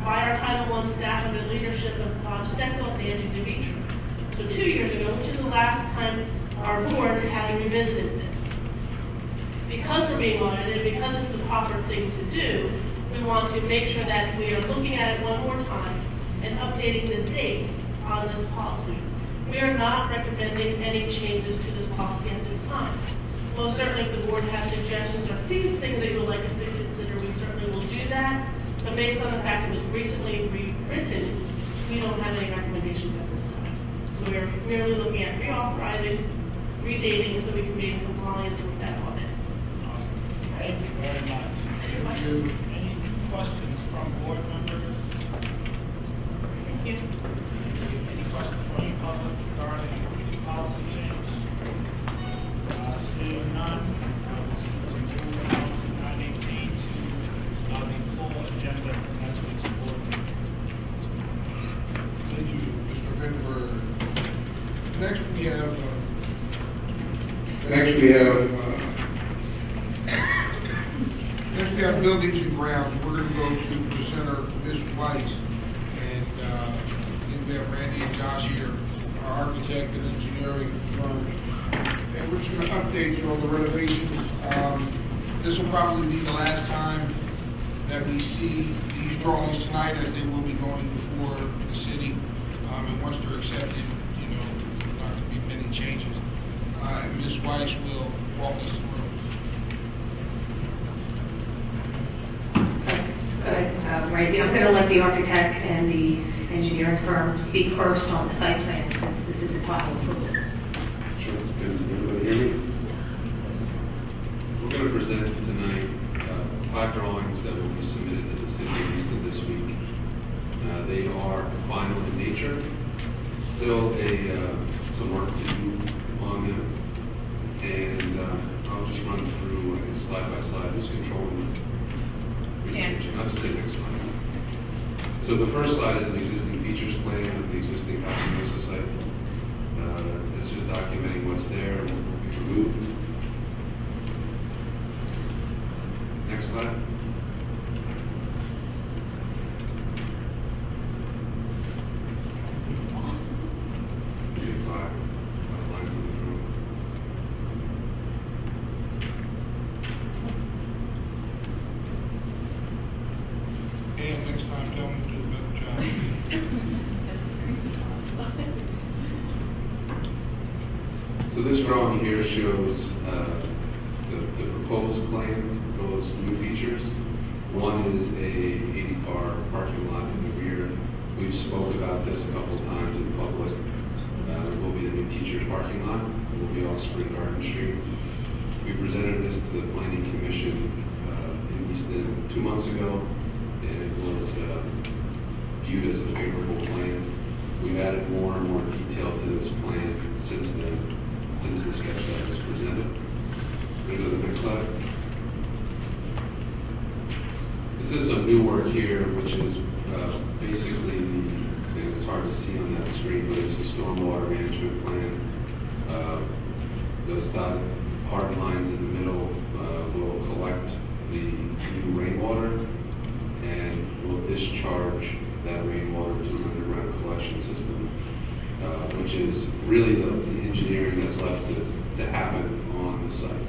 by our Title I staff under the leadership of Bob Steckel and Angie DeVitra. So 2 years ago, which is the last time our board has revisited this. Because we're being audited, because it's the proper thing to do, we want to make sure that we are looking at it one more time and updating the date on this policy. We are not recommending any changes to this policy at this time. Most certainly, if the board has suggestions or sees things that you would like us to consider, we certainly will do that. But based on the fact it was recently rewritten, we don't have any recommendations at this time. So we are merely looking at reauthorizing, redating, so we can be in compliance with that audit. Awesome. Thank you very much. Any questions? Any questions from board members? Thank you. Any questions from the public regarding the policy change? Seeing none, to move policy 918 to the full agenda for next week's board meeting. Thank you, Mr. Vinberg. Next we have buildings and grounds. We're going to go to presenter Ms. Weiss, and we have Randy and Josh here, our architect and engineering firm. And we're just going to update you on the renovations. This will probably be the last time that we see these drawings tonight, as they will be going before the city. And once they're accepted, not going to be many changes. Ms. Weiss will walk us through. Right, I'm going to let the architect and the engineering firm speak first on the site plan, since this is a final approval. Sure. Can everybody hear me? We're going to present tonight 5 drawings that will be submitted to the city of Houston this week. They are final in nature. Still some work to do on them. And I'll just run through slide by slide. Who's controlling the presentation? I'll just say next slide. So the first slide is an existing features plan of the existing Paxos site. It's just documenting what's there and what will be removed. Next slide. Lines of the drawing. And next time, tell them to do a better job. So this drawing here shows the proposed plan, proposed new features. One is a 80-car parking lot in the rear. We've spoke about this a couple of times in public. There will be the new teacher's parking lot. It will be off Spring Garden Street. We presented this to the Planning Commission in Easton 2 months ago, and it was viewed as a favorable plan. We've added more and more detail to this plan since then, since this was presented. Go to the next slide. This is some new work here, which is basically it's hard to see on that screen, but it's the stormwater management plan. Those dotted hard lines in the middle will collect the new rainwater and will discharge that rainwater to an underground collection system, which is really the engineering that's left to happen on the site.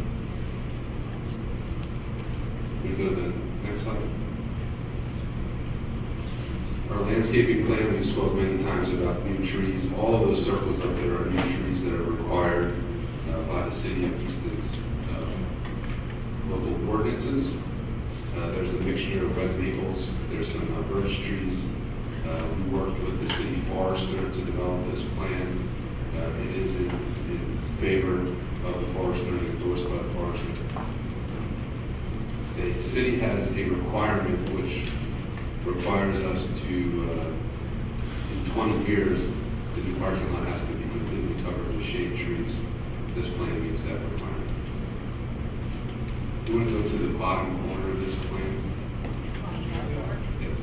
We go to the next slide. Our landscaping plan, we spoke many times about new trees. All of those circles up there are new trees that are required by the city of Easton's local ordinances. There's a mixture of red maples. There's some birch trees. We worked with the city forester to develop this plan. It is in favor of the forester and endorsed by the forester. The city has a requirement which requires us to, in 20 years, the new parking lot has to be completely covered with shade trees. This plan meets that requirement. You want to go to the bottom corner of this plan? Yes.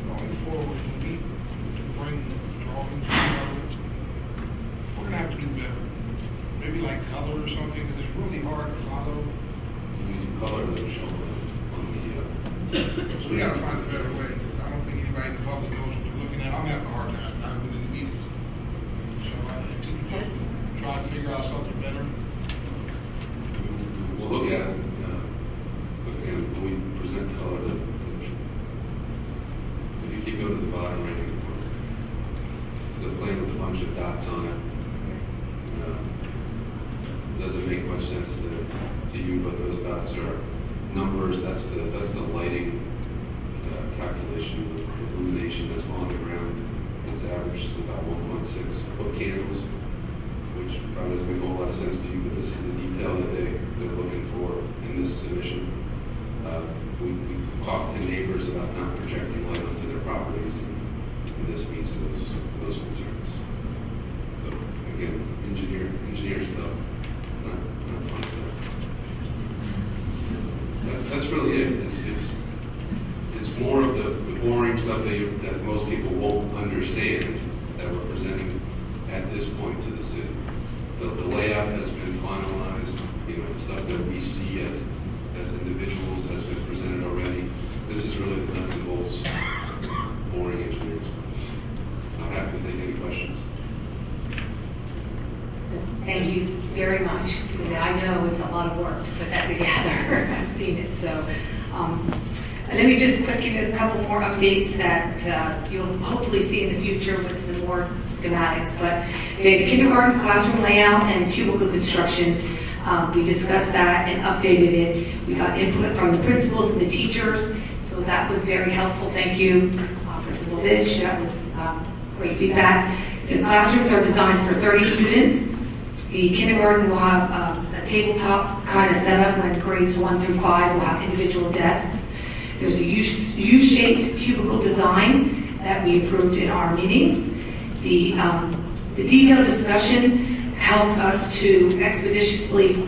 Going forward, when we bring the drawings together, we're gonna have to do better. Maybe like color or something, because it's really hard to follow. We need color that will show on the. So we gotta find a better way. I don't think anybody in the public knows what they're looking at. I'm having a hard time, not even in the meetings. So I try to figure out something better. We'll look at it. Again, when we present color, if you keep going to the bottom right hand corner, there's a plan with a bunch of dots on it. Doesn't make much sense to you, but those dots are numbers. That's the lighting calculation of illumination that's on the ground. Its average is about 1.6 foot candles, which probably doesn't make a whole lot of sense to you, but this is the detail that they're looking for in this submission. We talked to neighbors about not projecting light onto their properties, and this meets those concerns. So again, engineer stuff, not fun stuff. That's really it. It's more of the boring stuff that most people won't understand that we're presenting at this point to the city. The layout has been finalized. Stuff that we see as individuals has been presented already. This is really the nuts and bolts, boring engineering. I'm happy to take any questions. Thank you very much. I know it's a lot of work to put that together. I've seen it. So let me just quick give you a couple more updates that you'll hopefully see in the future with some more schematics. But the kindergarten classroom layout and cubicle construction, we discussed that and updated it. We got input from the principals and the teachers, so that was very helpful. Thank you, Principal Vish. That was great feedback. The classrooms are designed for 30 students. The kindergarten will have a tabletop kind of setup when grades 1 through 5 will have individual desks. There's a U-shaped cubicle design that we approved in our meetings. The detailed discussion helped us to expeditiously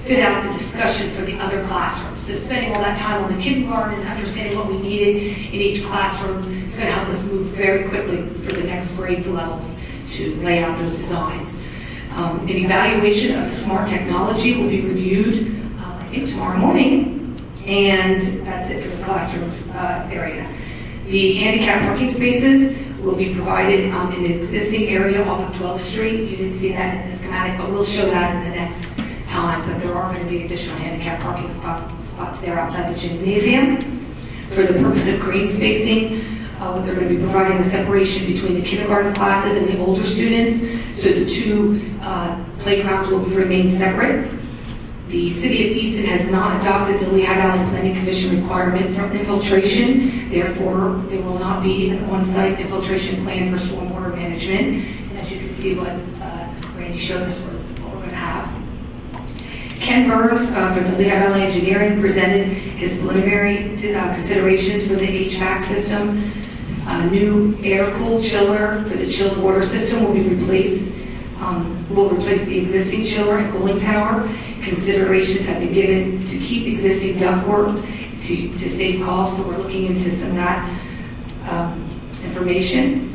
fit out the discussion for the other classrooms. So spending all that time on the kindergarten and understanding what we needed in each classroom is going to help us move very quickly for the next grade levels to lay out those designs. An evaluation of smart technology will be reviewed, I think tomorrow morning, and that's it for the classrooms area. The handicap parking spaces will be provided in the existing area off of 12th Street. You didn't see that in the schematic, but we'll show that in the next time. But there are going to be additional handicap parking spots there outside the gymnasium. For the purpose of green spacing, they're going to be providing a separation between the kindergarten classes and the older students, so the two playgrounds will remain separate. The City of Easton has not adopted the Lehigh Valley Planning Commission requirement for infiltration. Therefore, there will not be an on-site infiltration plan for stormwater management. And as you can see, what Randy showed us was what we're going to have. Ken Burns for the Lehigh Valley Engineering presented his preliminary considerations for the HVAC system. A new air-cooled chiller for the chilled water system will be replaced. Will replace the existing chiller and cooling tower. Considerations have been given to keep existing ductwork to save costs, so we're looking into some of that information.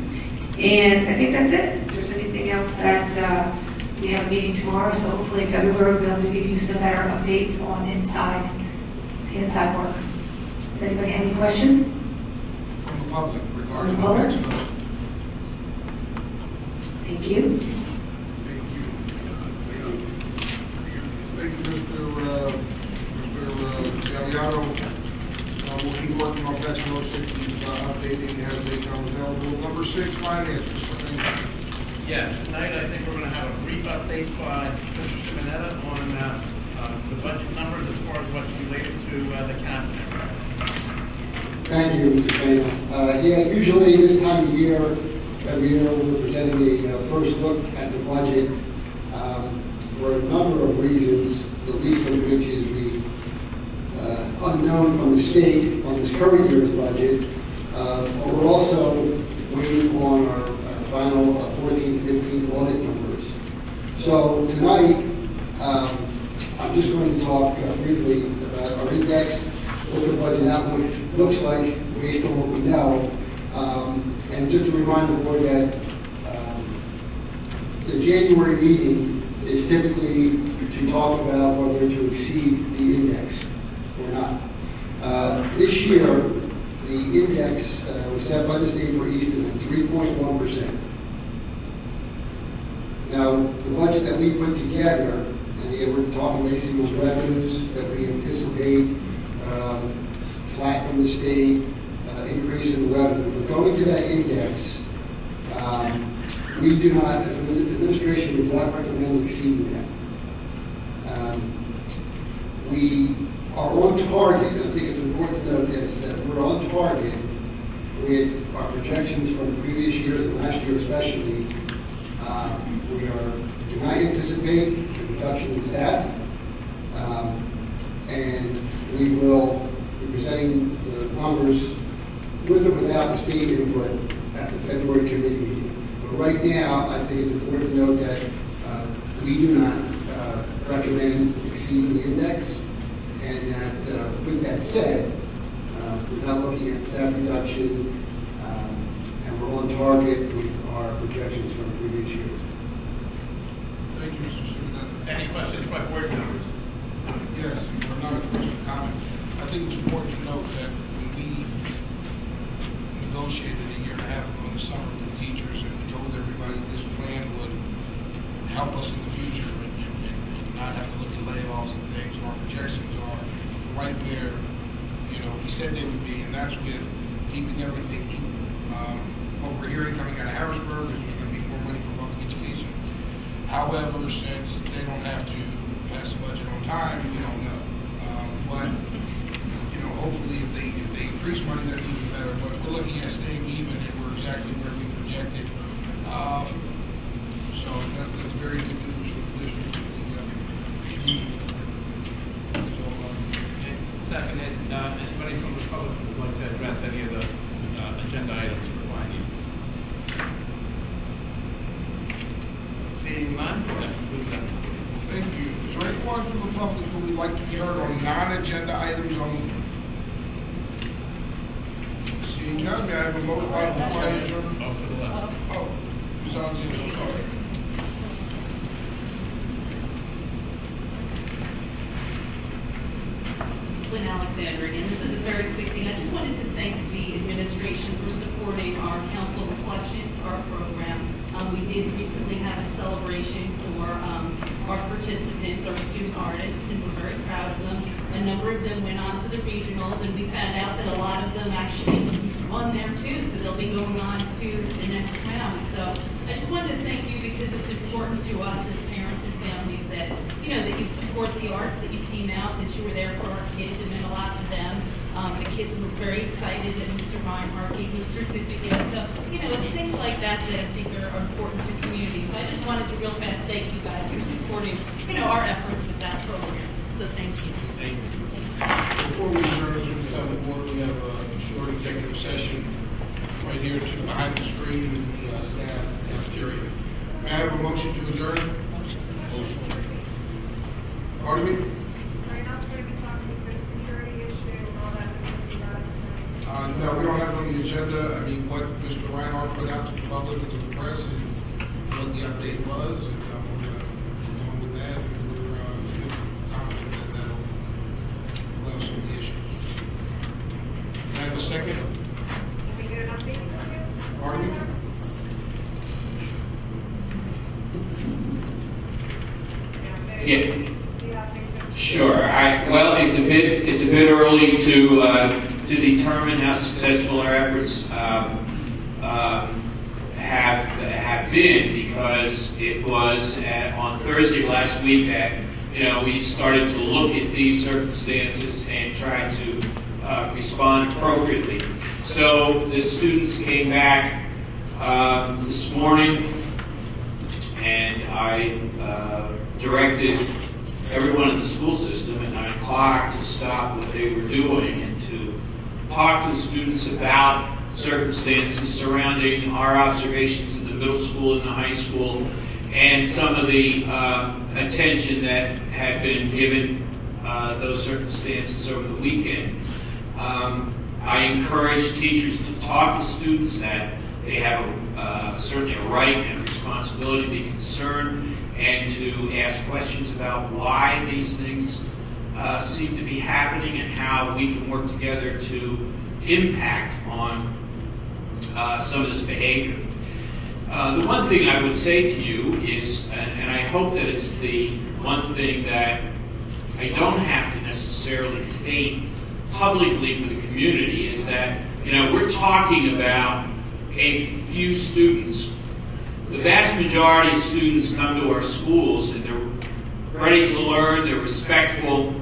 And I think that's it. If there's anything else that we have a meeting tomorrow, so hopefully in February we'll be able to give you some better updates on inside work. Does anybody have any questions? From the public regarding From the public? the tax. Thank you. Thank you, Mr. Galliano. We'll keep working on Tax Law 60, updating as they come available. Number 6, finance. Yes, tonight I think we're going to have a brief update by Mr. Simonetta on the budget numbers as far as what's related to the cabinet. Thank you, Mr. Payne. Usually this time of year, every year we're presenting a first look at the budget for a number of reasons, the least of which is the unknown from the state on this current year's budget. But we're also waiting on our final 14-15 audit numbers. So tonight, I'm just going to talk briefly about our index, what the budget outlook looks like based on what we know. And just to remind the board that the January meeting is typically to talk about whether to exceed the index or not. This year, the index was set by the state for Easton at 3.1%. Now, the budget that we put together, and again, we're talking basically on revenues that we anticipate flat from the state, increase in revenue. But going to that index, we do not, as an administration, would not recommend exceeding that. We are on target, and I think it's important to note this, that we're on target with our projections from previous years and last year especially. We do not anticipate a reduction in staff, and we will be presenting the numbers with or without the state input at the February committee meeting. But right now, I think it's important to note that we do not recommend exceeding the index, and that with that said, we're not looking at staff reduction, and we're on target with our projections from previous years. Thank you, Mr. Superintendent. Any questions by board members? Yes, another question, comment. I think it's important to note that when we negotiated a year and a half ago in the summer with the teachers, and we told everybody this plan would help us in the future and not have to look at layoffs and things, and our projections are right where, we said they would be, and that's with keeping everything equal. What we're hearing coming out of Harrisburg is there's going to be more money for public education. However, since they don't have to pass the budget on time, we don't know. But hopefully if they increase money, that's even better. But we're looking at staying even, and we're exactly where we projected. So that's very good news for the district and the community. Second, anybody from the public who would like to address any of the agenda items for finance? Seeing none, Thank you, Mr. Is there anyone from the public who would like to be heard on non-agenda items only? Seeing none, may I have a motion before I adjourn? Oh, Ms. Alexander, I'm sorry. Lynn Alexander again. This is a very quick thing. I just wanted to thank the administration for supporting our Council Reflections, our program. We did recently have a celebration for our participants, our student artists, and we're very proud of them. A number of them went on to the regionals, and we found out that a lot of them actually won there too, so they'll be going on to the next round. So I just wanted to thank you because it's important to us as parents and families that, that you support the arts, that you came out, that you were there for our kids. It meant a lot to them. The kids were very excited that Mr. Reinhardt gave you a certificate. So, it's things like that that I think are important to communities. So I just wanted to real fast thank you guys for supporting, our efforts with that program. So thank you. Thank you. Before we adjourn to the board, we have a short executive session right here behind the screen with the staff cafeteria. May I have a motion to adjourn? Motion. Pardon me? Are you not going to be talking about the security issue and all that? No, we don't have it on the agenda. I mean, what Mr. Reinhardt put out to the public and to the press is what the update was, and we're going to move on with that, and we're confident that that'll close some of the issues. Can I have a second? Can we get an update from you? Pardon me? Yeah. Sure. Well, it's a bit early to determine how successful our efforts have been, because it was on Thursday last week that we started to look at these circumstances and try to respond appropriately. So the students came back this morning, and I directed everyone in the school system at 9 o'clock to stop what they were doing and to talk to the students about circumstances surrounding our observations in the middle school and the high school, and some of the attention that had been given those circumstances over the weekend. I encourage teachers to talk to students, that they have certainly a right and a responsibility to be concerned and to ask questions about why these things seem to be happening and how we can work together to impact on some of this behavior. The one thing I would say to you is, and I hope that it's the one thing that I don't have to necessarily state publicly for the community, is that, we're talking about a few students. The vast majority of students come to our schools and they're ready to learn, they're respectful,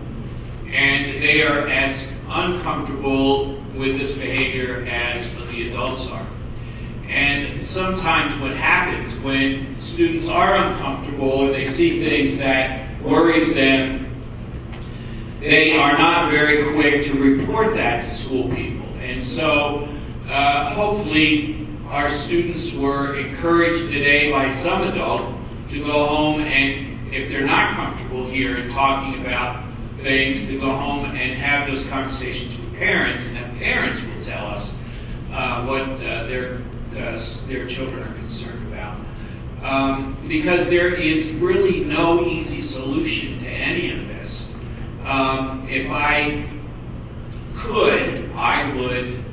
and they are as uncomfortable with this behavior as the adults are. And sometimes what happens when students are uncomfortable or they see things that worries them, they are not very quick to report that to school people. And so hopefully our students were encouraged today by some adult to go home, and if they're not comfortable here and talking about things, to go home and have those conversations with parents, and that parents will tell us what their children are concerned about. Because there is really no easy solution to any of this. If I could, I would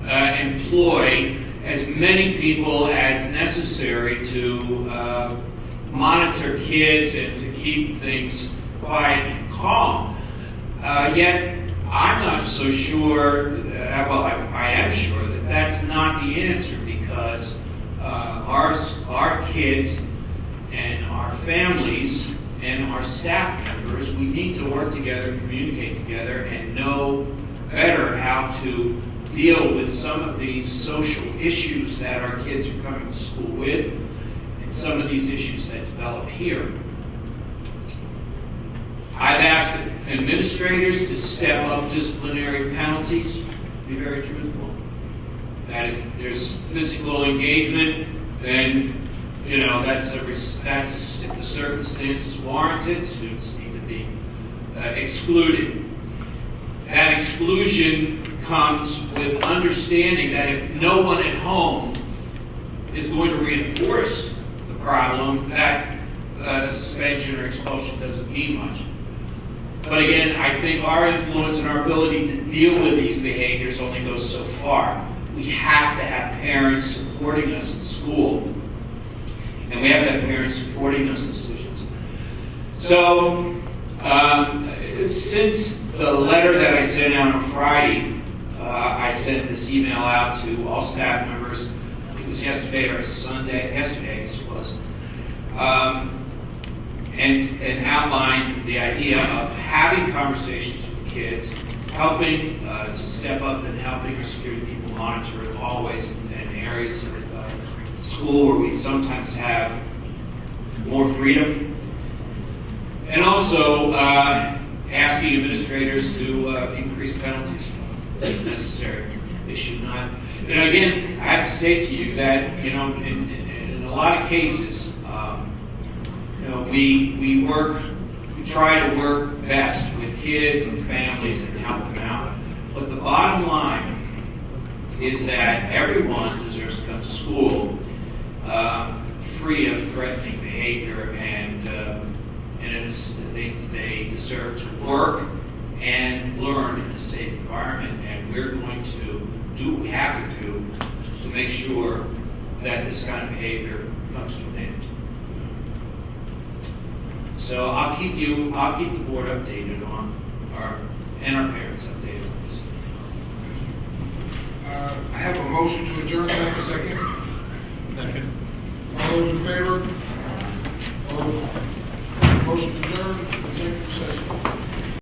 employ as many people as necessary to monitor kids and to keep things quiet and calm. Yet, I'm not so sure, I am sure that that's not the answer, because our kids and our families and our staff members, we need to work together, communicate together, and know better how to deal with some of these social issues that our kids are coming to school with, and some of these issues that develop here. I've asked administrators to step up disciplinary penalties, to be very truthful. That if there's physical engagement, then that's if the circumstances warranted, students need to be excluded. That exclusion comes with understanding that if no one at home is going to reinforce the problem, that the suspension or expulsion doesn't mean much. But again, I think our influence and our ability to deal with these behaviors only goes so far. We have to have parents supporting us in school, and we have to have parents supporting those decisions. So, since the letter that I sent out on Friday, I sent this email out to all staff members. I think it was yesterday or Sunday. Yesterday, I guess it was. And outlined the idea of having conversations with kids, helping to step up and helping our security people monitor the hallways and areas of school where we sometimes have more freedom. And also asking administrators to increase penalties if necessary. They should not. And again, I have to say to you that, in a lot of cases, we try to work best with kids and families and help them out. But the bottom line is that everyone deserves to come to school free of threatening behavior, and they deserve to work and learn in a safe environment. And we're going to do what we have to do to make sure that this kind of behavior comes to an end. So I'll keep the board updated on our parents updated on this. I have a motion to adjourn. Can I have a second? Second. All those in favor? Motion to adjourn. Executive session.